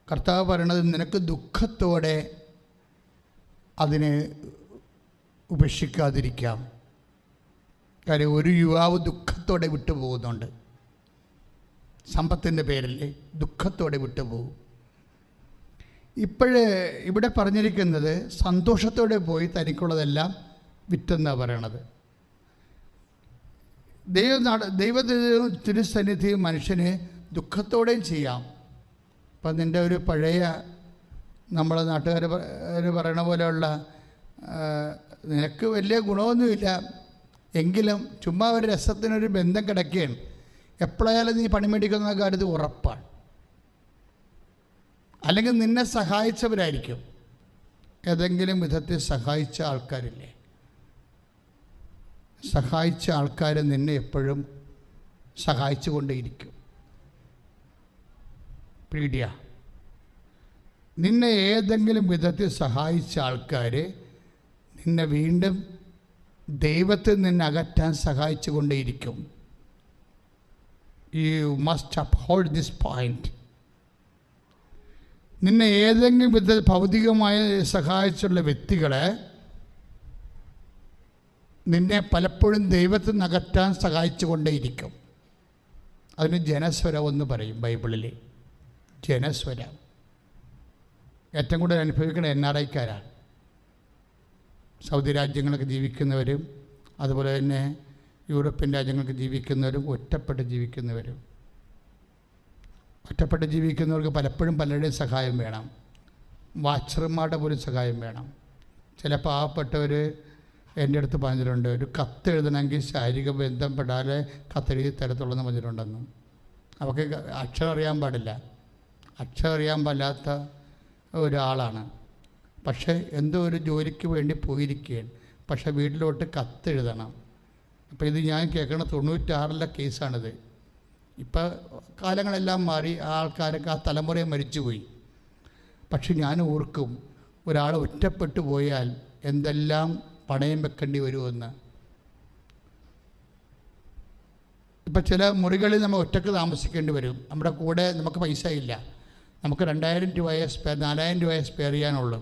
കർത്താവ് പറയണത് നിനക്ക് ദുഃഖത്തോടെ അതിനെ ഉപേക്ഷിക്കാതിരിക്കാം. കാര്യം ഒരു യുവാവ് ദുഃഖത്തോടെ വിട്ടുപോകുന്നുണ്ട്. സമ്പത്തിൻ്റെ പേരിൽ ദുഃഖത്തോടെ വിട്ടുപോകും. ഇവിടെ പറഞ്ഞിരിക്കുന്നത് സന്തോഷത്തോടെ പോയി തനിക്കുള്ളതെല്ലാം വിറ്റെന്നാണ് പറയണത്. തിരുസന്നിധിയും മനുഷ്യന് ദുഃഖത്തോടെയും ചെയ്യാം. ഇപ്പം നിൻ്റെ ഒരു പഴയ നമ്മളെ നാട്ടുകാർ പറയണ പോലെയുള്ള നിനക്ക് വലിയ ഗുണമൊന്നുമില്ല എങ്കിലും ചുമ്മാ ഒരു രസത്തിനൊരു ബന്ധം കിടക്കുകയാണ്. എപ്പോഴായാലും നീ പണിമേടിക്കുന്ന കാര്യത്തിൽ ഉറപ്പാണ്. അല്ലെങ്കിൽ നിന്നെ സഹായിച്ചവരായിരിക്കും. ഏതെങ്കിലും വിധത്തിൽ സഹായിച്ച ആൾക്കാരില്ലേ? സഹായിച്ച ആൾക്കാർ നിന്നെ എപ്പോഴും സഹായിച്ചു കൊണ്ടേയിരിക്കും. പീഡിയ നിന്നെ ഏതെങ്കിലും വിധത്തിൽ സഹായിച്ച ആൾക്കാർ നിന്നെ വീണ്ടും ദൈവത്തിൽ നിന്ന് അകറ്റാൻ സഹായിച്ചു കൊണ്ടേയിരിക്കും. You must uphold this point. നിന്നെ ഏതെങ്കിലും വിധത്തിൽ ഭൗതികമായി സഹായിച്ചുള്ള വ്യക്തികളെ നിന്നെ പലപ്പോഴും ദൈവത്തിൽ നിന്ന് അകറ്റാൻ സഹായിച്ചു കൊണ്ടേയിരിക്കും. അതിന് ജനസ്വരം എന്ന് പറയും ബൈബിളിൽ. ജനസ്വരം ഏറ്റവും കൂടുതൽ അനുഭവിക്കുന്ന NRIക്കാരാണ്. സൗദി രാജ്യങ്ങളൊക്കെ ജീവിക്കുന്നവരും അതുപോലെ തന്നെ യൂറോപ്യൻ രാജ്യങ്ങൾക്ക് ജീവിക്കുന്നവരും ഒറ്റപ്പെട്ട് ജീവിക്കുന്നവരും. ഒറ്റപ്പെട്ട് ജീവിക്കുന്നവർക്ക് പലപ്പോഴും പലരുടെയും സഹായം വേണം. വാച്ചർമാരുടെ പോലും സഹായം വേണം. ചില പാവപ്പെട്ടവർ എൻ്റെ അടുത്ത് പറഞ്ഞിട്ടുണ്ട്, ഒരു കത്ത് എഴുതണമെങ്കിൽ ശാരീരിക ബന്ധം പെടാതെ കത്തെഴുതി തരത്തുള്ളതെന്ന് പറഞ്ഞിട്ടുണ്ടെന്നും. അവർക്ക് അക്ഷരം അറിയാൻ പാടില്ല. അക്ഷരം അറിയാൻ പാടില്ലാത്ത ഒരാളാണ്. പക്ഷേ എന്തോ ഒരു ജോലിക്ക് വേണ്ടി പോയിരിക്കുകയാണ്. പക്ഷേ വീട്ടിലോട്ട് കത്തെഴുതണം. അപ്പോൾ ഇത് ഞാൻ കേൾക്കണ 96 കേസാണിത്. ഇപ്പോൾ കാലങ്ങളെല്ലാം മാറി, ആ ആൾക്കാരൊക്കെ ആ തലമുറയെ മരിച്ചുപോയി. പക്ഷെ ഞാൻ ഓർക്കും, ഒരാൾ ഒറ്റപ്പെട്ടു പോയാൽ എന്തെല്ലാം പണയം വെക്കേണ്ടി വരുമെന്ന്. ഇപ്പം ചില മുറികളിൽ നമ്മൾ ഒറ്റക്ക് താമസിക്കേണ്ടി വരും. നമ്മുടെ കൂടെ നമുക്ക് പൈസ ഇല്ല. നമുക്ക് 2000 രൂപയെ 4000 രൂപയെ സ്പെയർ ചെയ്യാനുള്ളൂ.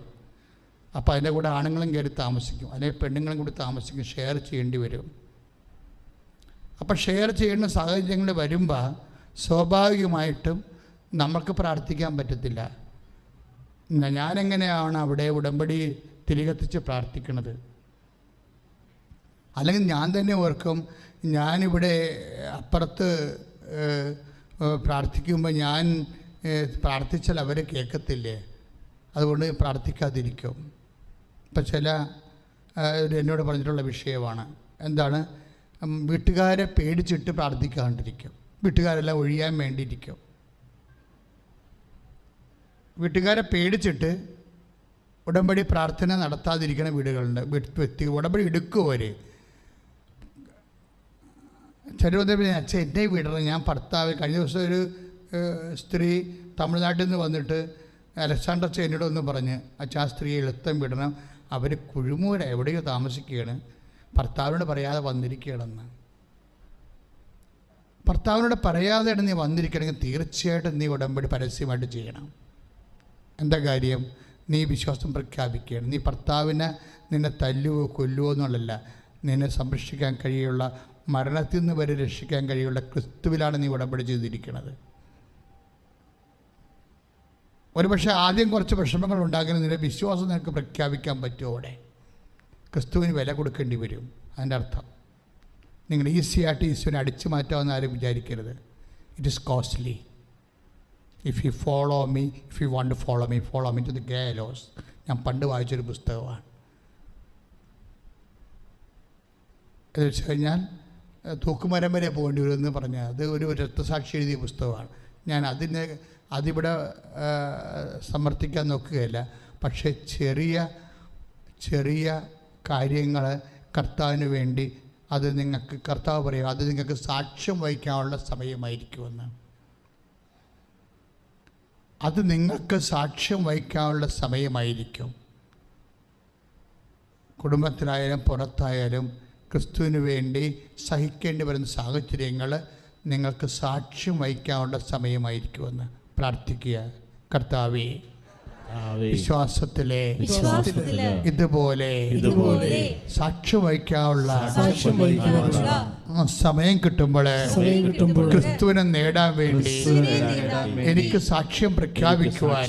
അപ്പോൾ അതിൻ്റെ കൂടെ ആണുങ്ങളും കയറി താമസിക്കും, അല്ലെങ്കിൽ പെണ്ണുങ്ങളും കൂടി താമസിക്കും. ഷെയർ ചെയ്യേണ്ടി വരും. അപ്പം ഷെയർ ചെയ്യുന്ന സാഹചര്യങ്ങൾ വരുമ്പോൾ സ്വാഭാവികമായിട്ടും നമുക്ക് പ്രാർത്ഥിക്കാൻ പറ്റത്തില്ല. ഞാനെങ്ങനെയാണ് അവിടെ ഉടമ്പടി തിരികെത്തിച്ച് പ്രാർത്ഥിക്കുന്നത്? അല്ലെങ്കിൽ ഞാൻ തന്നെ ഓർക്കും, ഞാനിവിടെ അപ്പുറത്ത് പ്രാർത്ഥിക്കുമ്പോൾ ഞാൻ പ്രാർത്ഥിച്ചാൽ അവർ കേൾക്കത്തില്ലേ, അതുകൊണ്ട് പ്രാർത്ഥിക്കാതിരിക്കും. ഇപ്പം ചില എന്നോട് പറഞ്ഞിട്ടുള്ള വിഷയമാണ്. എന്താണ്? വീട്ടുകാരെ പേടിച്ചിട്ട് പ്രാർത്ഥിക്കാണ്ടിരിക്കും. വീട്ടുകാരെല്ലാം ഒഴിയാൻ വേണ്ടിയിരിക്കും. വീട്ടുകാരെ പേടിച്ചിട്ട് ഉടമ്പടി പ്രാർത്ഥന നടത്താതിരിക്കുന്ന വീടുകളുണ്ട്. വ്യക്തി ഉടമ്പടി എടുക്കും അവർ. ചിലവരെ അച്ഛൻ എന്നെ വിടണം, ഞാൻ ഭർത്താവ്. കഴിഞ്ഞ ദിവസം ഒരു സ്ത്രീ തമിഴ്നാട്ടിൽ നിന്ന് വന്നിട്ട് അലക്സാണ്ടർ ചേനോട് ഒന്ന് പറഞ്ഞ് അച്ഛൻ ആ സ്ത്രീയെ എളുത്തം വിടണം, അവർ കുഴുമൂല എവിടെയോ താമസിക്കുകയാണ്, ഭർത്താവിനോട് പറയാതെ വന്നിരിക്കുകയാണെന്ന്. ഭർത്താവിനോട് പറയാതെ നീ വന്നിരിക്കണമെങ്കിൽ തീർച്ചയായിട്ടും നീ ഉടമ്പടി പരസ്യമായിട്ട് ചെയ്യണം. എന്താ കാര്യം? നീ വിശ്വാസം പ്രഖ്യാപിക്കുകയാണ്. നീ ഭർത്താവിനെ നിന്നെ തല്ലുവോ കൊല്ലുവോ എന്നുള്ളതല്ല, നിന്നെ സംരക്ഷിക്കാൻ കഴിയുള്ള, മരണത്തിൽ നിന്ന് വരെ രക്ഷിക്കാൻ കഴിയുള്ള ക്രിസ്തുവിലാണ് നീ ഉടമ്പടി ചെയ്തിരിക്കുന്നത്. ഒരുപക്ഷെ ആദ്യം കുറച്ച് വിഷമങ്ങൾ ഉണ്ടാകുന്ന നിന്റെ വിശ്വാസം നിനക്ക് പ്രഖ്യാപിക്കാൻ പറ്റുമോ? അവിടെ ക്രിസ്തുവിന് വില കൊടുക്കേണ്ടി വരും. അതിൻ്റെ അർത്ഥം നിങ്ങൾ ഈസിയായിട്ട് ഈശോനെ അടിച്ചു മാറ്റാമെന്ന് ആരും വിചാരിക്കരുത്. It is costly. If you follow me, if you want to follow me to the gallows. ഞാൻ പണ്ട് വായിച്ചൊരു പുസ്തകമാണ്. എന്ന് വെച്ച് കഴിഞ്ഞാൽ തൂക്കുമരം വരെ പോകേണ്ടി വരുമെന്ന് പറഞ്ഞാൽ അത് ഒരു രക്തസാക്ഷി എഴുതിയ പുസ്തകമാണ്. ഞാൻ അതിവിടെ സമർത്ഥിക്കാൻ നോക്കുകയല്ല. പക്ഷേ ചെറിയ കാര്യങ്ങൾ കർത്താവിന് വേണ്ടി അത് നിങ്ങൾക്ക്, കർത്താവ് പറയും, അത് നിങ്ങൾക്ക് സാക്ഷ്യം വഹിക്കാനുള്ള സമയമായിരിക്കുമെന്ന്. അത് നിങ്ങൾക്ക് സാക്ഷ്യം വഹിക്കാനുള്ള സമയമായിരിക്കും. കുടുംബത്തിലായാലും പുറത്തായാലും ക്രിസ്തുവിന് വേണ്ടി സഹിക്കേണ്ടി വരുന്ന സാഹചര്യങ്ങൾ നിങ്ങൾക്ക് സാക്ഷ്യം വഹിക്കാനുള്ള സമയമായിരിക്കുമെന്ന് പ്രാർത്ഥിക്കുക. കർത്താവേ, വിശ്വാസത്തിലെ ഇതുപോലെ സാക്ഷ്യം വഹിക്കാനുള്ള സമയം കിട്ടുമ്പോൾ ക്രിസ്തുവിനെ നേടാൻ വേണ്ടി എനിക്ക് സാക്ഷ്യം പ്രഖ്യാപിക്കുവാൻ,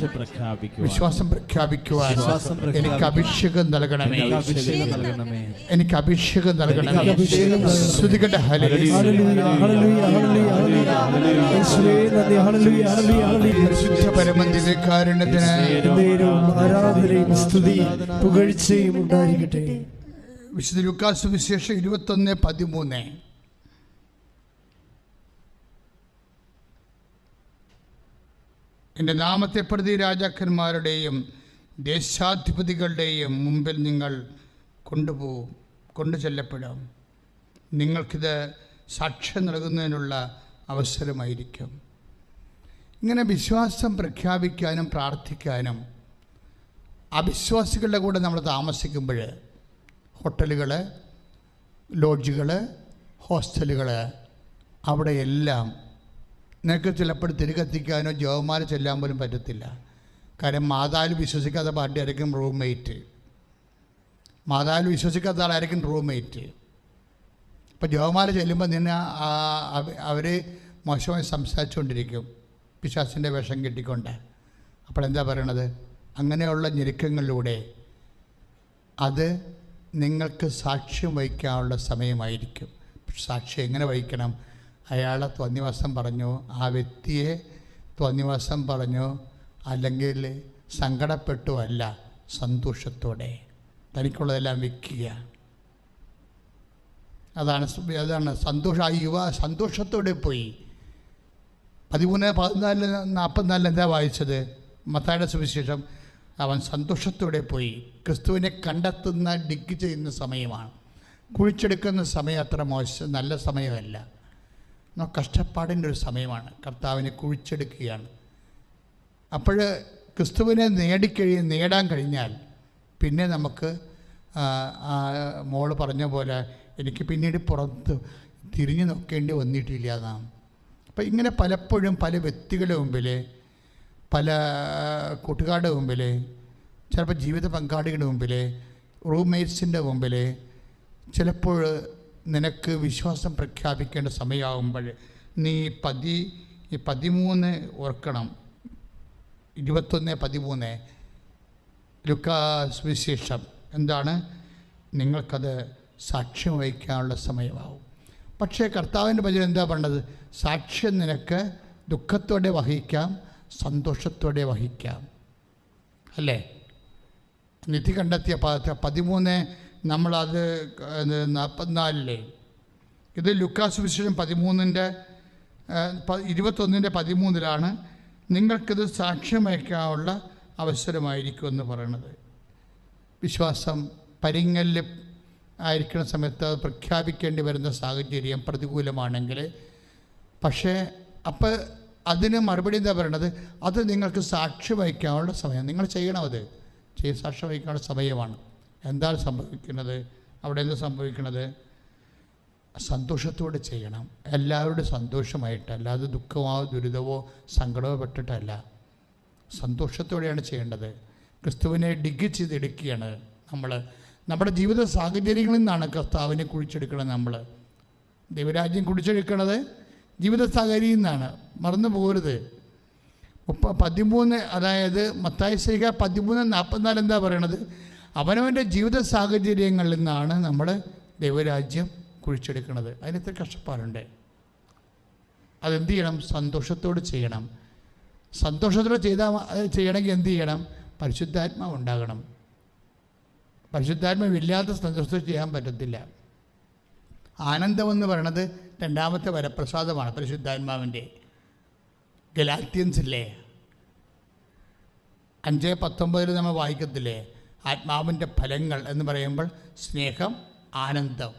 വിശ്വാസം പ്രഖ്യാപിക്കുവാൻ എനിക്ക് അഭിഷേകം നൽകണമേ. എനിക്ക് അഭിഷേകം നൽകണമേ. ശ്രുതികട്ടെ പരമദിവ്യകാരുണ്യത്തിന് ആരാധനയും സ്തുതിയും പുകഴ്ചയും ഉണ്ടായിരിക്കട്ടെ. വിശുദ്ധ ലൂക്കാസ് സുവിശേഷം 21:13. എൻ്റെ നാമത്തെ പ്രതി രാജാക്കന്മാരുടെയും ദേശാധിപതികളുടെയും മുമ്പിൽ നിങ്ങൾ കൊണ്ടു ചെല്ലപ്പെടാം. നിങ്ങൾക്കിത് സാക്ഷ്യം നൽകുന്നതിനുള്ള അവസരമായിരിക്കും. ഇങ്ങനെ വിശ്വാസം പ്രഖ്യാപിക്കാനും പ്രാർത്ഥിക്കാനും അവിശ്വാസികളുടെ കൂടെ നമ്മൾ താമസിക്കുമ്പോൾ, ഹോട്ടലുകൾ, ലോഡ്ജുകൾ, ഹോസ്റ്റലുകൾ, അവിടെയെല്ലാം നിനക്ക് ചിലപ്പോൾ തിരികെത്തിക്കാനോ ജവമാല ചെല്ലാൻ പോലും പറ്റത്തില്ല. കാര്യം മാതാവിൽ വിശ്വസിക്കാത്ത പാർട്ടിയായിരിക്കും റൂംമേറ്റ്, മാതാവിൽ വിശ്വസിക്കാത്ത ആളായിരിക്കും റൂംമേറ്റ്. ഇപ്പോൾ ജവമാല ചെല്ലുമ്പോൾ നിന്നെ അവർ മോശമായി സംസാരിച്ചുകൊണ്ടിരിക്കും, പിശാചിൻ്റെ വേഷം കെട്ടിക്കൊണ്ട്. അപ്പോഴെന്താ പറയണത്? അങ്ങനെയുള്ള ഞെരുക്കങ്ങളിലൂടെ അത് നിങ്ങൾക്ക് സാക്ഷ്യം വഹിക്കാനുള്ള സമയമായിരിക്കും. സാക്ഷ്യം എങ്ങനെ വഹിക്കണം? അയാളെ തോന്നിവാസം പറഞ്ഞു, ആ വ്യക്തിയെ തോന്നിവാസം പറഞ്ഞു, അല്ലെങ്കിൽ സങ്കടപ്പെട്ടു അല്ല, സന്തോഷത്തോടെ തനിക്കുള്ളതെല്ലാം വയ്ക്കുക. അതാണ് സന്തോഷം. ആ യുവ സന്തോഷത്തോടെ പോയി. 13:14-44 എന്താ വായിച്ചത്? മത്തായിയുടെ സുവിശേഷം. അവൻ സന്തോഷത്തോടെ പോയി. ക്രിസ്തുവിനെ കണ്ടെത്തുന്ന, ഡിഗ് ചെയ്യുന്ന സമയമാണ്. കുഴിച്ചെടുക്കുന്ന സമയം അത്ര നല്ല സമയമല്ല, കഷ്ടപ്പാടിൻ്റെ ഒരു സമയമാണ്. കർത്താവിനെ കുഴിച്ചെടുക്കുകയാണ്. അപ്പോൾ ക്രിസ്തുവിനെ നേടാൻ കഴിഞ്ഞാൽ പിന്നെ നമുക്ക് മോള് പറഞ്ഞ പോലെ എനിക്ക് പിന്നീട് പുറത്ത് തിരിഞ്ഞു നോക്കേണ്ടി വന്നിട്ടില്ല നാം. അപ്പം ഇങ്ങനെ പലപ്പോഴും പല വ്യക്തികളുടെ മുമ്പിൽ, പല കൂട്ടുകാരുടെ മുമ്പിൽ, ചിലപ്പോൾ ജീവിത പങ്കാളികളുടെ മുമ്പിൽ, റൂംമേറ്റ്സിൻ്റെ മുമ്പിൽ ചിലപ്പോൾ നിനക്ക് വിശ്വാസം പ്രഖ്യാപിക്കേണ്ട സമയമാകുമ്പോൾ നീ 13 ഓർക്കണം. 21:13 ലൂക്കാസ് വിശേഷം എന്താണ്? നിങ്ങൾക്കത് സാക്ഷ്യം വഹിക്കാനുള്ള സമയമാവും. പക്ഷേ കർത്താവിൻ്റെ വചനം എന്താ പറഞ്ഞത്? സാക്ഷ്യം നിനക്ക് ദുഃഖത്തോടെ വഹിക്കാം, സന്തോഷത്തോടെ വഹിക്കാം, അല്ലേ? നിധി കണ്ടെത്തിയ 13 നമ്മളത് 44. ഇത് ലൂക്കാസ് വിശേഷം 21:13 നിങ്ങൾക്കിത് സാക്ഷ്യം വഹിക്കാനുള്ള അവസരമായിരിക്കും എന്ന് പറയണത്. വിശ്വാസം പരിങ്ങലിൽ ആയിരിക്കുന്ന സമയത്ത് അത് പ്രഖ്യാപിക്കേണ്ടി വരുന്ന സാഹചര്യം പ്രതികൂലമാണെങ്കിൽ, പക്ഷേ അപ്പോൾ അതിന് മറുപടി എന്താ പറയണത്? അത് നിങ്ങൾക്ക് സാക്ഷി വഹിക്കാനുള്ള സമയം, നിങ്ങൾ ചെയ്യണം, അത് സാക്ഷി വഹിക്കാനുള്ള സമയമാണ്. എന്താണ് സംഭവിക്കുന്നത് അവിടെ? എന്ത് സംഭവിക്കുന്നത്? സന്തോഷത്തോടെ ചെയ്യണം, എല്ലാവരുടെ സന്തോഷമായിട്ട്, അല്ലാതെ ദുഃഖമോ ദുരിതമോ സങ്കടമോ പെട്ടിട്ടല്ല, സന്തോഷത്തോടെയാണ് ചെയ്യേണ്ടത്. ക്രിസ്തുവിനെ ഡിഗ് ചെയ്തെടുക്കുകയാണ് നമ്മൾ. നമ്മുടെ ജീവിത സാഹചര്യങ്ങളിൽ നിന്നാണ് കർത്താവിനെ കുഴിച്ചെടുക്കുന്നത്. നമ്മൾ ദൈവരാജ്യം കുഴിച്ചെടുക്കുന്നത് ജീവിത സാഹചര്യത്തിൽ നിന്നാണ്, മറന്നു പോകരുത്. 13, അതായത് മത്തായി ശ്ലീഹ 13:44 എന്താ പറയണത്? അവനവൻ്റെ ജീവിത സാഹചര്യങ്ങളിൽ നിന്നാണ് നമ്മൾ ദൈവരാജ്യം കുഴിച്ചെടുക്കുന്നത്. അതിനത്ര കഷ്ടപ്പാടുണ്ട്. അതെന്ത് ചെയ്യണം? സന്തോഷത്തോട് ചെയ്യണം. സന്തോഷത്തോടെ ചെയ്യണമെങ്കിൽ എന്ത് ചെയ്യണം? പരിശുദ്ധാത്മാവ് ഉണ്ടാകണം. പരിശുദ്ധാത്മാവില്ലാത്ത സന്തോഷത്തോടെ ചെയ്യാൻ പറ്റത്തില്ല. ആനന്ദമെന്ന് പറയണത് രണ്ടാമത്തെ വരപ്രസാദമാണ് പരിശുദ്ധാത്മാവിൻ്റെ. ഗലാത്യൻസില്ലേ 5:19 നമ്മൾ വായിക്കത്തില്ലേ? ആത്മാവിൻ്റെ ഫലങ്ങൾ എന്ന് പറയുമ്പോൾ സ്നേഹം, ആനന്ദം.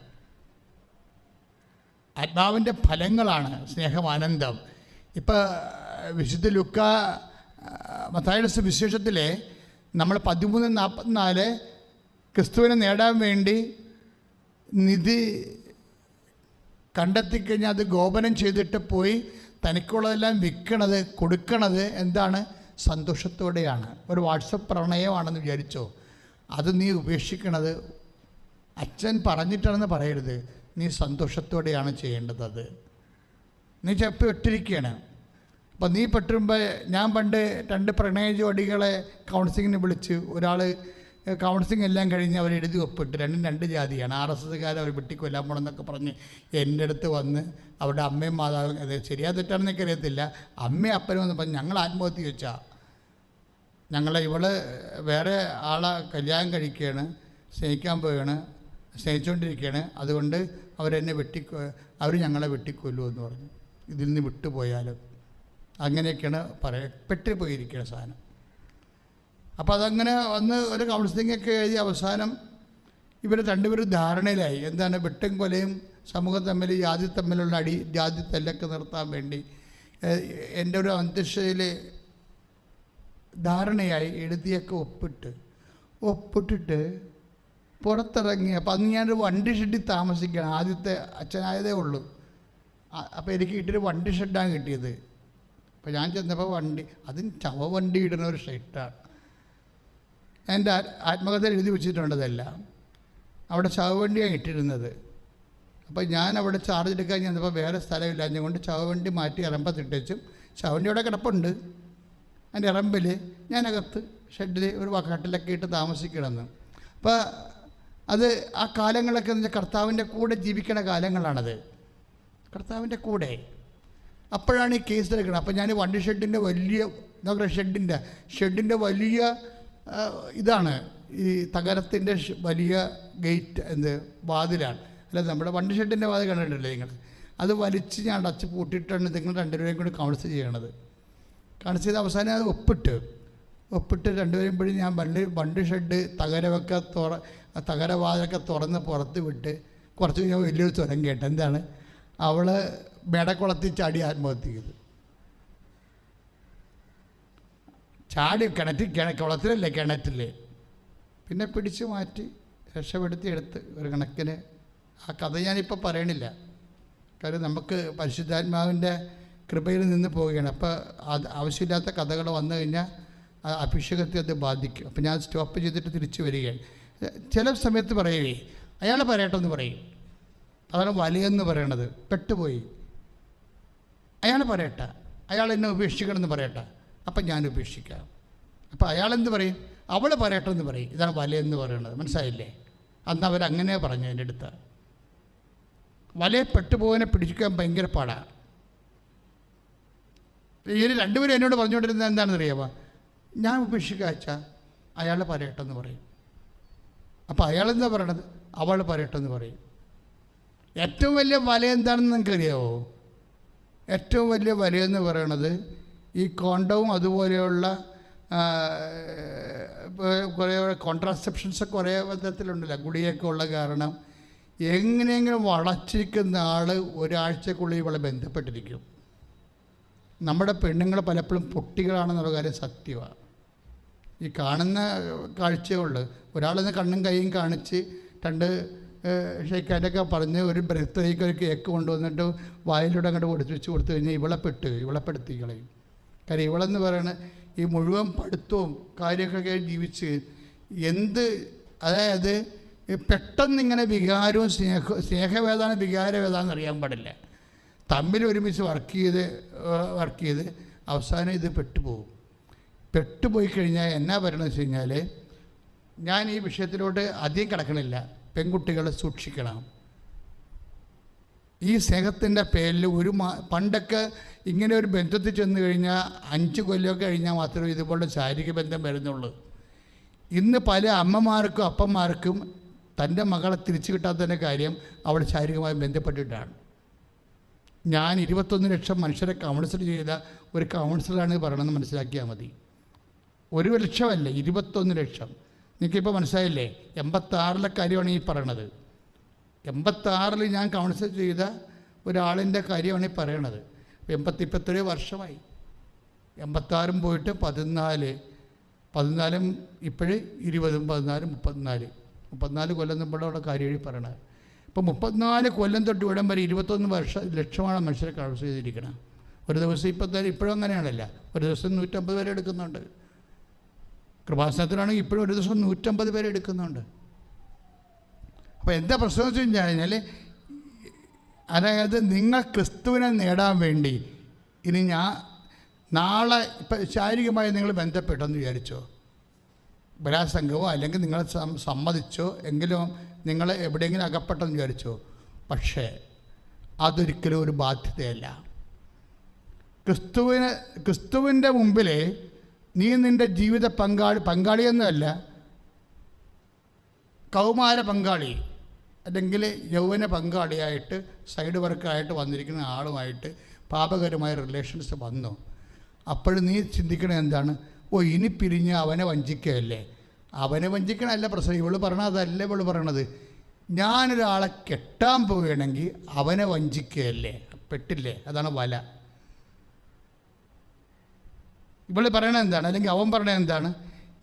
ആത്മാവിൻ്റെ ഫലങ്ങളാണ് സ്നേഹം, ആനന്ദം. ഇപ്പോൾ വിശുദ്ധ ലൂക്കാ മത്തായിയുടെ സുവിശേഷത്തിലെ നമ്മൾ 13:44 ക്രിസ്തുവിനെ നേടാൻ വേണ്ടി നിധി കണ്ടെത്തിക്കഴിഞ്ഞാൽ അത് ഗോപനം ചെയ്തിട്ട് പോയി തനിക്കുള്ളതെല്ലാം വിൽക്കണത്, കൊടുക്കണത് എന്താണ്? സന്തോഷത്തോടെയാണ്. ഒരു വാട്സപ്പ് പ്രണയമാണെന്ന് വിചാരിച്ചോ? അത് നീ ഉപേക്ഷിക്കണത് അച്ഛൻ പറഞ്ഞിട്ടാണെന്ന് പറയരുത്. നീ സന്തോഷത്തോടെയാണ് ചെയ്യേണ്ടത്. അത് നീ ചിലപ്പോൾ ഇട്ടിരിക്കുകയാണ്. അപ്പോൾ നീ പെട്ടുമ്പോൾ, ഞാൻ പണ്ട് 2 പ്രണയ ജോഡികളെ കൗൺസിലിങ്ങിന് വിളിച്ച്, ഒരാൾ കൗൺസിലിംഗ് എല്ലാം കഴിഞ്ഞ് അവർ എഴുതി ഒപ്പിട്ട്, 2 ജാതിയാണ്, RSSകാർ അവർ വെട്ടിക്കൊല്ലാൻ പോകണമെന്നൊക്കെ പറഞ്ഞ് എൻ്റെ അടുത്ത് വന്ന് അവരുടെ അമ്മയും മാതാവും, അത് ശരിയാ തെറ്റാണെന്ന് എനിക്കറിയത്തില്ല, അമ്മയും അപ്പനും വന്ന് പറഞ്ഞ് ഞങ്ങൾ ആത്മഹത്യ വെച്ചാൽ, ഇവള് വേറെ ആളെ കല്യാണം കഴിക്കുകയാണ്, സ്നേഹിക്കാൻ പോവുകയാണ്, സ്നേഹിച്ചുകൊണ്ടിരിക്കുകയാണ്, അതുകൊണ്ട് അവർ ഞങ്ങളെ വെട്ടിക്കൊല്ലുമെന്ന് പറഞ്ഞു, ഇതിൽ നിന്ന് വിട്ടുപോയാലും. അങ്ങനെയൊക്കെയാണ് പെട്ടുപോയിരിക്കുന്ന സാധനം. അപ്പോൾ അതങ്ങനെ വന്ന് ഒരു കൗൺസിലിങ്ങൊക്കെ എഴുതി അവസാനം ഇവർ 2 പേരും ധാരണയിലായി. എന്താണ്? വെട്ടും കൊലയും സമൂഹം തമ്മിൽ, ജാതി തമ്മിലുള്ള ജാതി തല്ലൊക്കെ നിർത്താൻ വേണ്ടി എൻ്റെ ഒരു അന്തരീക്ഷയിൽ ധാരണയായി എഴുതിയൊക്കെ ഒപ്പിട്ടിട്ട് പുറത്തിറങ്ങി. അപ്പോൾ അന്ന് ഞാനൊരു വണ്ടി ഷെഡിൽ താമസിക്കണം. ആദ്യത്തെ അച്ഛനായതേ ഉള്ളൂ. അപ്പോൾ എനിക്ക് കിട്ടിയൊരു വണ്ടി ഷെഡാണ് കിട്ടിയത്. അപ്പോൾ ഞാൻ ചെന്നപ്പോൾ അതിന് ചവവണ്ടി ഇടുന്ന ഒരു ഷെഡാണ്. എൻ്റെ ആത്മകഥയിൽ എഴുതി വെച്ചിട്ടുണ്ടതെല്ലാം. അവിടെ ചവവണ്ടിയാണ് ഇട്ടിരുന്നത്. അപ്പോൾ ഞാൻ അവിടെ ചാർജ് എടുക്കാൻ ചെന്നപ്പോൾ വേറെ സ്ഥലമില്ല, അതുകൊണ്ട് ചവവണ്ടി മാറ്റി ഇറമ്പത്തിട്ടും ചവവണ്ടി അവിടെ കിടപ്പുണ്ട്. അതിൻ്റെ ഇറമ്പിൽ ഞാനകത്ത് ഷെഡിൽ ഒരു കട്ടിലൊക്കെ ഇട്ട് താമസിക്കണമെന്ന്. അപ്പോൾ അത് ആ കാലങ്ങളൊക്കെ എന്ന് വെച്ചാൽ കർത്താവിൻ്റെ കൂടെ ജീവിക്കണ കാലങ്ങളാണത്, കർത്താവിൻ്റെ കൂടെ. അപ്പോഴാണ് ഈ കേസ് എടുക്കുന്നത്. അപ്പോൾ ഞാൻ വണ്ടി ഷെഡിൻ്റെ വലിയ ഷെഡിൻ്റെ വലിയ ഇതാണ് ഈ തകരത്തിൻ്റെ വലിയ ഗേറ്റ്, വാതിലാണ്. അല്ല, നമ്മുടെ വണ്ടി ഷെഡിൻ്റെ വാതിൽ കണ്ടിട്ടില്ലേ നിങ്ങൾ? അത് വലിച്ച് ഞാൻ അടച്ച് പൂട്ടിയിട്ടാണ് നിങ്ങൾ 2 പേരെയും കൂടി കൗൺസിൽ ചെയ്യണത്. കൗൺസിൽ ചെയ്ത് അവസാനം അത് ഒപ്പിട്ട് 2 പേരും കൂടി ഞാൻ വണ്ടി ഷെഡ് തകരവാതിലൊക്കെ തുറന്ന് പുറത്ത് വിട്ട് കുറച്ച് കഴിഞ്ഞാൽ വലിയൊരു സ്വരം കേട്ട്. എന്താണ്? അവൾ മേടക്കുളത്തിൽ ചാടി ആത്മഹത്യ ചെയ്തു. ചാടി കുളത്തിലല്ലേ, കിണറ്റില്ലേ. പിന്നെ പിടിച്ചു മാറ്റി രക്ഷപ്പെടുത്തിയെടുത്ത് ഒരു കണക്കിന്. ആ കഥ ഞാനിപ്പോൾ പറയണില്ല, കാര്യം നമുക്ക് പരിശുദ്ധാത്മാവിൻ്റെ കൃപയിൽ നിന്ന് പോവുകയാണ്. അപ്പോൾ അത് ആവശ്യമില്ലാത്ത കഥകൾ വന്നു കഴിഞ്ഞാൽ അഭിഷേകത്തെ അത് ബാധിക്കും. അപ്പോൾ ഞാൻ സ്റ്റോപ്പ് ചെയ്തിട്ട് തിരിച്ചു വരികയാണ്. ചില സമയത്ത് പറയുകയെ അയാൾ പറയട്ടെന്ന് പറയും. അതാണ് വലയെന്ന് പറയണത്. പെട്ടുപോയി, അയാൾ പറയട്ടെ, അയാൾ എന്നെ ഉപേക്ഷിക്കണമെന്ന് പറയട്ടെ, അപ്പം ഞാൻ ഉപേക്ഷിക്കാം. അപ്പോൾ അയാളെന്ത് പറയും? അവൾ പറയട്ടെ എന്ന് പറയും. ഇതാണ് വലയെന്ന് പറയുന്നത്. മനസ്സിലായില്ലേ? അന്ന് അവരങ്ങനെ പറഞ്ഞു. എൻ്റെ അടുത്ത് വലയെ പെട്ടുപോകാനെ പിടിക്കാൻ ഭയങ്കര പാടാണ്. ഈ 2 പേരും എന്നോട് പറഞ്ഞുകൊണ്ടിരുന്നത് എന്താണെന്ന് അറിയാമോ? ഞാൻ ഉപേക്ഷിക്കാച്ചാ അയാൾ പറയട്ടെന്ന് പറയും. അപ്പോൾ അയാളെന്താ പറയണത്? അവൾ പറയട്ടെന്ന് പറയും. ഏറ്റവും വലിയ വല എന്താണെന്ന് നിങ്ങൾക്ക് അറിയാമോ? ഏറ്റവും വലിയ വലയെന്ന് പറയണത് ഈ കോണ്ടവും അതുപോലെയുള്ള കുറേ കോൺട്രാസെപ്ഷൻസൊക്കെ കുറേ വിധത്തിലുണ്ടല്ലോ, ഗുളിയൊക്കെ ഉള്ള കാരണം എങ്ങനെയെങ്കിലും വളച്ചിരിക്കുന്ന ആൾ ഒരാഴ്ചക്കുള്ളിൽ ഇവളെ ബന്ധപ്പെട്ടിരിക്കും. നമ്മുടെ പെണ്ണുങ്ങൾ പലപ്പോഴും പൊട്ടികളാണെന്നുള്ള കാര്യം സത്യമാണ്. ഈ കാണുന്ന കാഴ്ചയുള്ളു. ഒരാളിന്ന് കണ്ണും കൈയും കാണിച്ച് 2 ഷെയ്ക്കാൻ്റെയൊക്കെ പറഞ്ഞ് ഒരു ബർത്ത്ഡേക്ക് ഒരു കേക്ക് കൊണ്ടുവന്നിട്ട് വായിലൂടെ അങ്ങോട്ട് കൊടുത്തു കഴിഞ്ഞാൽ ഇവളെ പെടുത്തി കളയും. കാര്യം ഇവളെന്ന് പറയുന്നത് ഈ മുഴുവൻ പഠിത്തവും കാര്യമൊക്കെ ജീവിച്ച് അതായത് പെട്ടെന്നിങ്ങനെ വികാരവും സ്നേഹവേദന വികാരവേദന അറിയാൻ പാടില്ല. തമ്മിൽ ഒരുമിച്ച് വർക്ക് ചെയ്ത് അവസാനം ഇത് പെട്ടുപോയി കഴിഞ്ഞാൽ എന്നാ പറയണമെന്ന് വെച്ച് കഴിഞ്ഞാൽ, ഞാൻ ഈ വിഷയത്തിലോട്ട് അധികം കിടക്കണില്ല. പെൺകുട്ടികളെ സൂക്ഷിക്കണം. ഈ സ്നേഹത്തിൻ്റെ പേരിൽ പണ്ടൊക്കെ ഇങ്ങനെ ഒരു ബന്ധത്തിൽ ചെന്ന് കഴിഞ്ഞാൽ 5 കൊല്ലമൊക്കെ കഴിഞ്ഞാൽ മാത്രമേ ഇതുപോലെ ശാരീരിക ബന്ധം വരുന്നുള്ളൂ. ഇന്ന് പല അമ്മമാർക്കും അപ്പന്മാർക്കും തൻ്റെ മകളെ തിരിച്ചു കിട്ടാത്തതിൻ്റെ കാര്യം അവൾ ശാരീരികമായി ബന്ധപ്പെട്ടിട്ടാണ്. ഞാൻ 21 ലക്ഷം മനുഷ്യരെ കൗൺസിൽ ചെയ്ത ഒരു കൗൺസിലറാണ് പറയണമെന്ന് മനസ്സിലാക്കിയാൽ മതി. 1 ലക്ഷമല്ല, 21 ലക്ഷം. എനിക്കിപ്പോൾ മനസ്സിലായില്ലേ? 86 കാര്യമാണ് ഈ പറയണത്. 86 ഞാൻ കൗൺസിൽ ചെയ്ത ഒരാളിൻ്റെ കാര്യമാണ് ഈ പറയണത്. 87 വർഷമായി. 86 പോയിട്ട് 14 ഇപ്പോഴ് 20, 14, 34 കൊല്ലം മുമ്പുള്ള കാര്യമാണ് ഈ പറയണത്. ഇപ്പോൾ 34 കൊല്ലം തൊട്ട് ഇവിടം വരെ 21 ലക്ഷമാണ് മനുഷ്യരെ കൗൺസിൽ ചെയ്തിരിക്കണം. ഒരു ദിവസം ഇപ്പോഴും അങ്ങനെയാണല്ല, ഒരു ദിവസം 150 പേരെ എടുക്കുന്നുണ്ട്. കൃപാസനത്തിലാണെങ്കിൽ ഇപ്പോഴും ഒരു ദിവസം 150 പേരെ എടുക്കുന്നുണ്ട്. അപ്പോൾ എന്താ പ്രശ്നം വെച്ച് കഴിഞ്ഞാൽ, അതായത് നിങ്ങൾ ക്രിസ്തുവിനെ നേടാൻ വേണ്ടി ഇനി നാളെ ഇപ്പം ശാരീരികമായി നിങ്ങൾ ബന്ധപ്പെട്ടെന്ന് വിചാരിച്ചോ, ബലാത്സംഗമോ അല്ലെങ്കിൽ നിങ്ങൾ സമ്മതിച്ചോ എങ്കിലും നിങ്ങൾ എവിടെയെങ്കിലും അകപ്പെട്ടെന്ന് വിചാരിച്ചോ, പക്ഷേ അതൊരിക്കലും ഒരു ബാധ്യതയല്ല. ക്രിസ്തുവിൻ്റെ മുമ്പിൽ നീ നിൻ്റെ ജീവിത പങ്കാളിയൊന്നുമല്ല, കൗമാര പങ്കാളി അല്ലെങ്കിൽ യൗവന പങ്കാളിയായിട്ട് സൈഡ് വർക്കായിട്ട് വന്നിരിക്കുന്ന ആളുമായിട്ട് പാപകരമായ റിലേഷൻസ് വന്നു. അപ്പോഴും നീ ചിന്തിക്കണത് എന്താണ്? ഇനി പിരിഞ്ഞ് അവനെ വഞ്ചിക്കുകയല്ലേ. അവനെ വഞ്ചിക്കണമല്ല പ്രശ്നം. ഇവള് പറഞ്ഞതല്ല ഇവള് പറയണത്. ഞാനൊരാളെ കെട്ടാൻ പോവുകയാണെങ്കിൽ അവനെ വഞ്ചിക്കുകയല്ലേ, പെട്ടില്ലേ, അതാണ് വല. ഇവള് പറയണത് എന്താണ്, അല്ലെങ്കിൽ അവൻ പറയണത് എന്താണ്?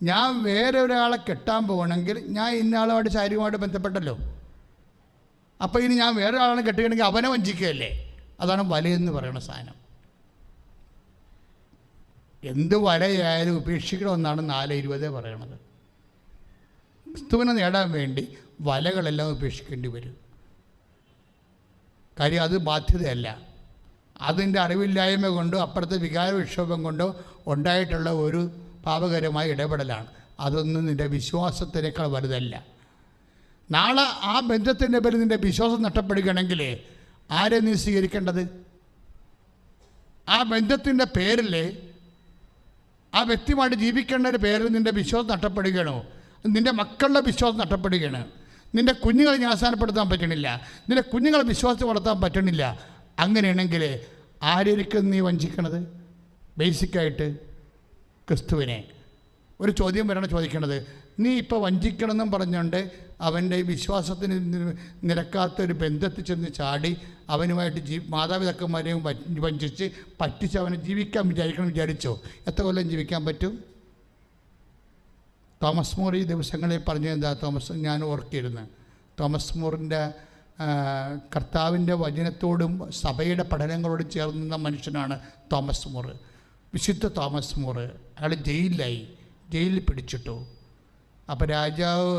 ഞാൻ വേറെ ഒരാളെ കെട്ടാൻ പോകണമെങ്കിൽ ഞാൻ ഇന്നയാളുമായിട്ട് ശാരീരികമായിട്ട് ബന്ധപ്പെട്ടല്ലോ, അപ്പോൾ ഇനി ഞാൻ വേറെ ഒരാളെ കെട്ടുകയാണെങ്കിൽ അവനെ വഞ്ചിക്കുകയല്ലേ. അതാണ് വലയെന്ന് പറയുന്ന സാധനം. എന്ത് വലയായാലും ഉപേക്ഷിക്കണമെന്നാണ് 4:20 പറയണത്. ക്രിസ്തുവിനെ നേടാൻ വേണ്ടി വലകളെല്ലാം ഉപേക്ഷിക്കേണ്ടി വരും. കാര്യം അത് ബാധ്യതയല്ല. അതിൻ്റെ അറിവില്ലായ്മ കൊണ്ടോ അപ്പുറത്തെ വികാര വിക്ഷോഭം കൊണ്ടോ ഉണ്ടായിട്ടുള്ള ഒരു പാപകരമായ ഇടപെടലാണ്. അതൊന്നും നിൻ്റെ വിശ്വാസത്തിനേക്കാൾ വലുതല്ല. നാളെ ആ ബന്ധത്തിൻ്റെ പേരിൽ നിൻ്റെ വിശ്വാസം നഷ്ടപ്പെടുകയാണെങ്കിൽ ആരെ നീ സ്വീകരിക്കേണ്ടത്? ആ ബന്ധത്തിൻ്റെ പേരിൽ ആ വ്യക്തിയുമായിട്ട് ജീവിക്കേണ്ടതിൻ്റെ പേരിൽ നിൻ്റെ വിശ്വാസം നഷ്ടപ്പെടുകയാണോ? നിൻ്റെ മക്കളുടെ വിശ്വാസം നഷ്ടപ്പെടുകയാണ്. നിൻ്റെ കുഞ്ഞുങ്ങളെ ജ്ഞാനപ്പെടുത്താൻ പറ്റണില്ല, നിൻ്റെ കുഞ്ഞുങ്ങളെ വിശ്വാസത്തിൽ വളർത്താൻ പറ്റണില്ല. അങ്ങനെയാണെങ്കിൽ ആരെയൊക്കെ നീ വഞ്ചിക്കണത്? ബേസിക്കായിട്ട് ക്രിസ്തുവിനെ. ഒരു ചോദ്യം വരണം ചോദിക്കേണ്ടത്, നീ ഇപ്പോൾ വഞ്ചിക്കണമെന്നും പറഞ്ഞുകൊണ്ട് അവൻ്റെ വിശ്വാസത്തിന് നിരക്കാത്തൊരു ബന്ധത്തിൽ ചെന്ന് ചാടി അവനുമായിട്ട് മാതാപിതാക്കന്മാരെയും വഞ്ചിച്ച് പറ്റിച്ച് അവനെ ജീവിക്കാൻ വിചാരിച്ചോ? എത്ര കൊല്ലം ജീവിക്കാൻ പറ്റും? തോമസ് മോർ ഈ ദിവസങ്ങളിൽ പറഞ്ഞത് എന്താ? ഞാൻ ഓർക്കിയിരുന്നു, തോമസ് മോറിൻ്റെ കർത്താവിൻ്റെ വചനത്തോടും സഭയുടെ പഠനങ്ങളോടും ചേർന്ന മനുഷ്യനാണ് തോമസ് മോർ, വിശുദ്ധ തോമസ് മോർ. അയാൾ ജയിലിൽ പിടിച്ചിട്ടു. അപ്പോൾ രാജാവ്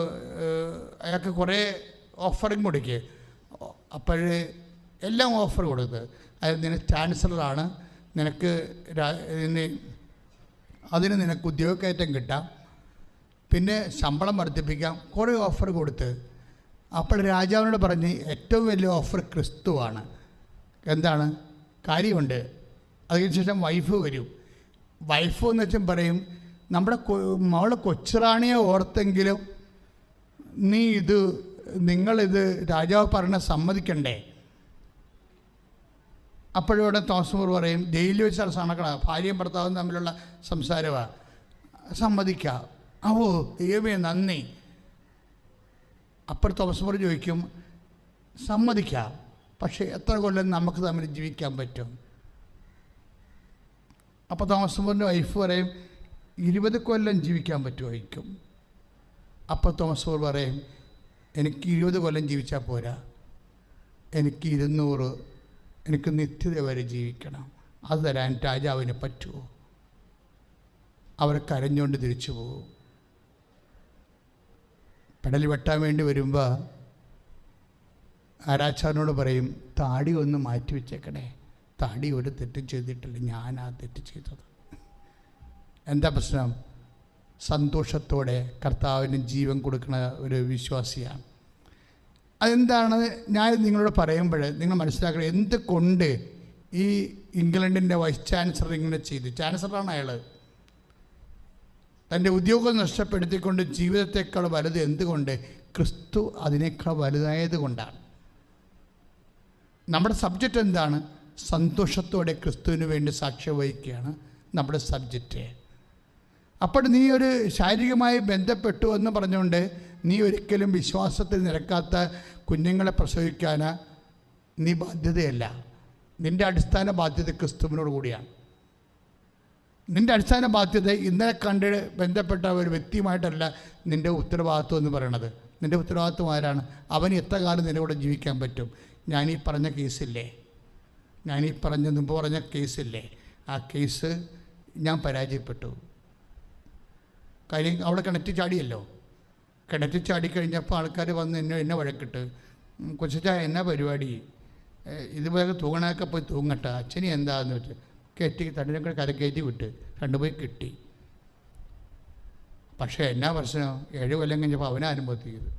അയാൾക്ക് കുറേ ഓഫറിങ് കൊടുക്കുക. അപ്പോഴേ എല്ലാം ഓഫർ കൊടുത്തത്, അതായത് നിനക്ക് ചാൻസലറാണ്, അതിന് നിനക്ക് ഉദ്യോഗക്കയറ്റം കിട്ടാം, പിന്നെ ശമ്പളം വർദ്ധിപ്പിക്കാം, കുറേ ഓഫർ കൊടുത്ത്. അപ്പോൾ രാജാവിനോട് പറഞ്ഞ് ഏറ്റവും വലിയ ഓഫർ ക്രിസ്തുവാണ്. എന്താണ് കാര്യമുണ്ട്? അതിനുശേഷം വൈഫ് വരും. വൈഫ് എന്ന് വെച്ചാൽ പറയും, നമ്മുടെ മകളെ കൊച്ചുറാണിയെ ഓർത്തെങ്കിലും നിങ്ങളിത് രാജാവ് പറഞ്ഞ സമ്മതിക്കണ്ടേ? അപ്പോഴിവിടെ തോമസ് മോർ പറയും, ജയിലിൽ വെച്ചാണ് നടക്കണം, ഭാര്യയും ഭർത്താവും തമ്മിലുള്ള സംസാരമാണ്. സമ്മതിക്കാം. ദൈവമേ നന്ദി. അപ്പോൾ തോമസ് മോർ ചോദിക്കും, സമ്മതിക്കാം, പക്ഷേ എത്ര കൊല്ലം നമുക്ക് തമ്മിൽ ജീവിക്കാൻ പറ്റും? അപ്പോൾ തോമസ് മോറിൻ്റെ വൈഫ് പറയും, 20 കൊല്ലം ജീവിക്കാൻ പറ്റുമായിരിക്കും. അപ്പോൾ തോമസ് മോർ പറയും, എനിക്ക് 20 കൊല്ലം ജീവിച്ചാൽ പോരാ, എനിക്ക് 200, എനിക്ക് നിത്യത വരെ ജീവിക്കണം. അത് തരാൻ രാജാവിന് പറ്റുമോ? അവർ കരഞ്ഞുകൊണ്ട് തിരിച്ചു പോകും. പെടൽ വെട്ടാൻ വേണ്ടി വരുമ്പോൾ ആരാച്ചാരനോട് പറയും, താടി ഒന്ന് മാറ്റി വെച്ചേക്കണേ, താടി ഒരു തെറ്റ് ചെയ്തിട്ടില്ല, ഞാനാ തെറ്റ് ചെയ്തത്. എന്താ പ്രശ്നം? സന്തോഷത്തോടെ കർത്താവിന് ജീവൻ കൊടുക്കുന്ന ഒരു വിശ്വാസിയാണ്. അതെന്താണ് ഞാൻ നിങ്ങളോട് പറയുമ്പോൾ നിങ്ങൾ മനസ്സിലാക്കണം, എന്തുകൊണ്ട് ഈ ഇംഗ്ലണ്ടിൻ്റെ വൈസ് ചാൻസലർ ഇങ്ങനെ ചെയ്തു? ചാൻസലറാണ് അയാൾ. തൻ്റെ ഉദ്യോഗം നഷ്ടപ്പെടുത്തിക്കൊണ്ട് ജീവിതത്തെക്കാൾ വലുത് എന്തുകൊണ്ട്? ക്രിസ്തു അതിനേക്കാൾ വലുതായത് കൊണ്ടാണ്. നമ്മുടെ സബ്ജക്റ്റ് എന്താണ്? സന്തോഷത്തോടെ ക്രിസ്തുവിന് വേണ്ടി സാക്ഷ്യം വഹിക്കുകയാണ് നമ്മുടെ സബ്ജക്റ്റ്. അപ്പോൾ നീ ഒരു ശാരീരികമായി ബന്ധപ്പെട്ടു എന്ന് പറഞ്ഞുകൊണ്ട് നീ ഒരിക്കലും വിശ്വാസത്തിൽ നിരക്കാത്ത കുഞ്ഞുങ്ങളെ പ്രസവിക്കാൻ നീ ബാധ്യതയല്ല. നിൻ്റെ അടിസ്ഥാന ബാധ്യത ക്രിസ്തുവിനോട് കൂടിയാണ്. നിൻ്റെ അടിസ്ഥാന ബാധ്യത ഇന്നലെ കണ്ട് ബന്ധപ്പെട്ട ഒരു വ്യക്തിയുമായിട്ടല്ല നിൻ്റെ ഉത്തരവാദിത്വം എന്ന് പറയണത്. നിൻ്റെ ഉത്തരവാദിത്വം ആരാണ്? അവന് എത്ര കാലം നിൻ്റെ കൂടെ ജീവിക്കാൻ പറ്റും? ഞാനീ പറഞ്ഞ കേസില്ലേ, മുമ്പ് പറഞ്ഞ കേസില്ലേ, ആ കേസ് ഞാൻ പരാജയപ്പെട്ടു. കാര്യം അവിടെ കിണറ്റി ചാടിയല്ലോ. കിണറ്റി ചാടിക്കഴിഞ്ഞപ്പോൾ ആൾക്കാർ വന്ന് എന്നെ വഴക്കിട്ട്, കൊച്ചാ എന്നാ പരിപാടി, ഇതുപോലെ തൂങ്ങണയൊക്കെ പോയി തൂങ്ങട്ടെ, അച്ഛനി എന്താന്ന് വെച്ച് കയറ്റി തണ്ടിനൊക്കെ കരക്കയറ്റി വിട്ട് രണ്ടുപോയി കിട്ടി. പക്ഷേ എന്നാ പ്രശ്നം? 7 കൊല്ലം കഴിഞ്ഞപ്പോൾ അവൻ ആത്മഹത്യ ചെയ്തു.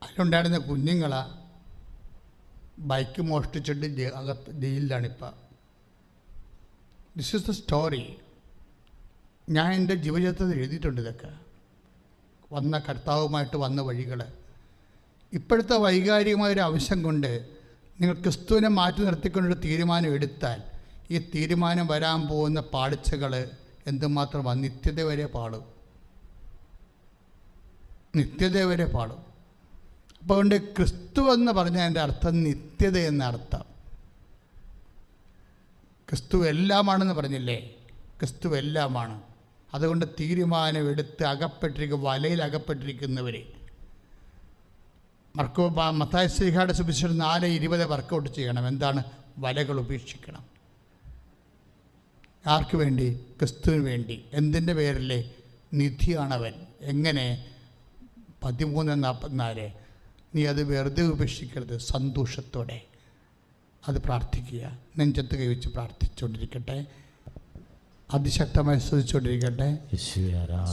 അതിലുണ്ടായിരുന്ന കുഞ്ഞുങ്ങളാ ബൈക്ക് മോഷ്ടിച്ചിട്ട് ജയിലിലാണിപ്പോൾ. This is the story. ഞാൻ എൻ്റെ ജീവചരിത്രത്തിൽ എഴുതിയിട്ടുണ്ട് ഇതൊക്കെ. വന്ന കർത്താവുമായിട്ട് വന്ന വഴികൾ. ഇപ്പോഴത്തെ വൈകാരികമായൊരു ആവശ്യം കൊണ്ട് നിങ്ങൾ ക്രിസ്തുവിനെ മാറ്റി നിർത്തിക്കൊണ്ടൊരു തീരുമാനം എടുത്താൽ ഈ തീരുമാനം വരാൻ പോകുന്ന പാളിച്ചകൾ എന്തുമാത്രമാണ്? നിത്യത വരെ പാളും. അപ്പോൾ അതുകൊണ്ട് ക്രിസ്തു എന്ന് പറഞ്ഞാൽ എൻ്റെ അർത്ഥം നിത്യത എന്ന അർത്ഥം. ക്രിസ്തു എല്ലാമാണെന്ന് പറഞ്ഞില്ലേ? ക്രിസ്തു എല്ലാമാണ്. അതുകൊണ്ട് തീരുമാനമെടുത്ത് വലയിൽ അകപ്പെട്ടിരിക്കുന്നവരെ മത്തായി ശ്ലീഹായുടെ സുവിശേഷം 4:20 വർക്കൗട്ട് ചെയ്യണം. എന്താണ്? വലകൾ ഉപേക്ഷിക്കണം. ആർക്ക് വേണ്ടി? ക്രിസ്തുവിന് വേണ്ടി. എന്തിൻ്റെ പേരിലെ? നിധിയാണവൻ. എങ്ങനെ? 13:44. നീ അത് വെറുതെ ഉപേക്ഷിക്കരുത്, സന്തോഷത്തോടെ അത് പ്രാർത്ഥിക്കുക. നെഞ്ചത്ത് കൈവച്ച് പ്രാർത്ഥിച്ചുകൊണ്ടിരിക്കട്ടെ, അതിശക്തമായി സ്തുതിച്ചുകൊണ്ടിരിക്കട്ടെ.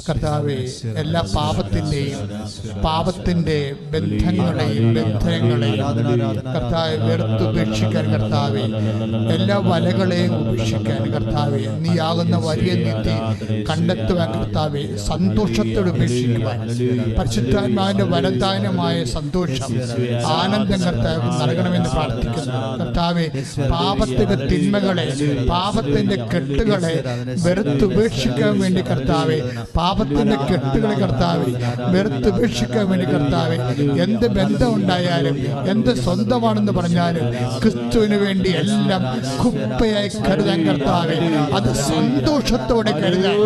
കർത്താവേ, എല്ലാ പാപത്തിൻ്റെ ബന്ധങ്ങളെയും കർത്താവെ വെറുത്തുപേക്ഷിക്കാൻ, കർത്താവെ എല്ലാ വലകളെയും ഉപേക്ഷിക്കാൻ, കർത്താവെ നീയാകുന്ന വലിയ നീതി കണ്ടെത്തുവാൻ, കർത്താവെ സന്തോഷത്തോടെ ഉപേക്ഷിക്കുവാൻ, പരിശുദ്ധാത്മാവിൻ്റെ വരദാനമായ സന്തോഷം, ആനന്ദം കർത്താവ് നൽകണമെന്ന് പ്രാർത്ഥിക്കുന്നു. കർത്താവെ, പാപത്തിൻ്റെ തിന്മകളെ, പാപത്തിൻ്റെ കെട്ടുകളെ വെറുത്തുപേക്ഷിക്കാൻ വേണ്ടി കർത്താവെ, പാപത്തിൻ്റെ കെട്ടുകളെ കർത്താവെ വെറുത്തുപേക്ഷിക്കാൻ വേണ്ടി കർത്താവെ, എന്ത് ബന്ധമുണ്ടായാലും എന്ത് സ്വന്തമാണെന്ന് പറഞ്ഞാലും ക്രിസ്തുവിന് വേണ്ടി എല്ലാം കുപ്പയായി കരുതാൻ കർത്താവെ, അത് സന്തോഷത്തോടെ കരുതാൻ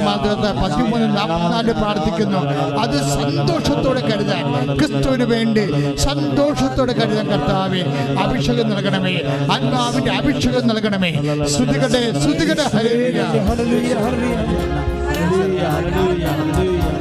13:44 പ്രാർത്ഥിക്കുന്നു. അത് സന്തോഷത്തോടെ കരുതാൻ, ക്രിസ്തുവിന് വേണ്ടി സന്തോഷത്തോടെ കരുതാൻ കർത്താവെ അഭിഷേകം നൽകണമേ, ആത്മാവിന്റെ അഭിഷേകം നൽകണമേ. ശ്രുതികട്ടെ, hallelujah. Hallelujah, hallelujah, hallelujah, hallelujah, hallelujah.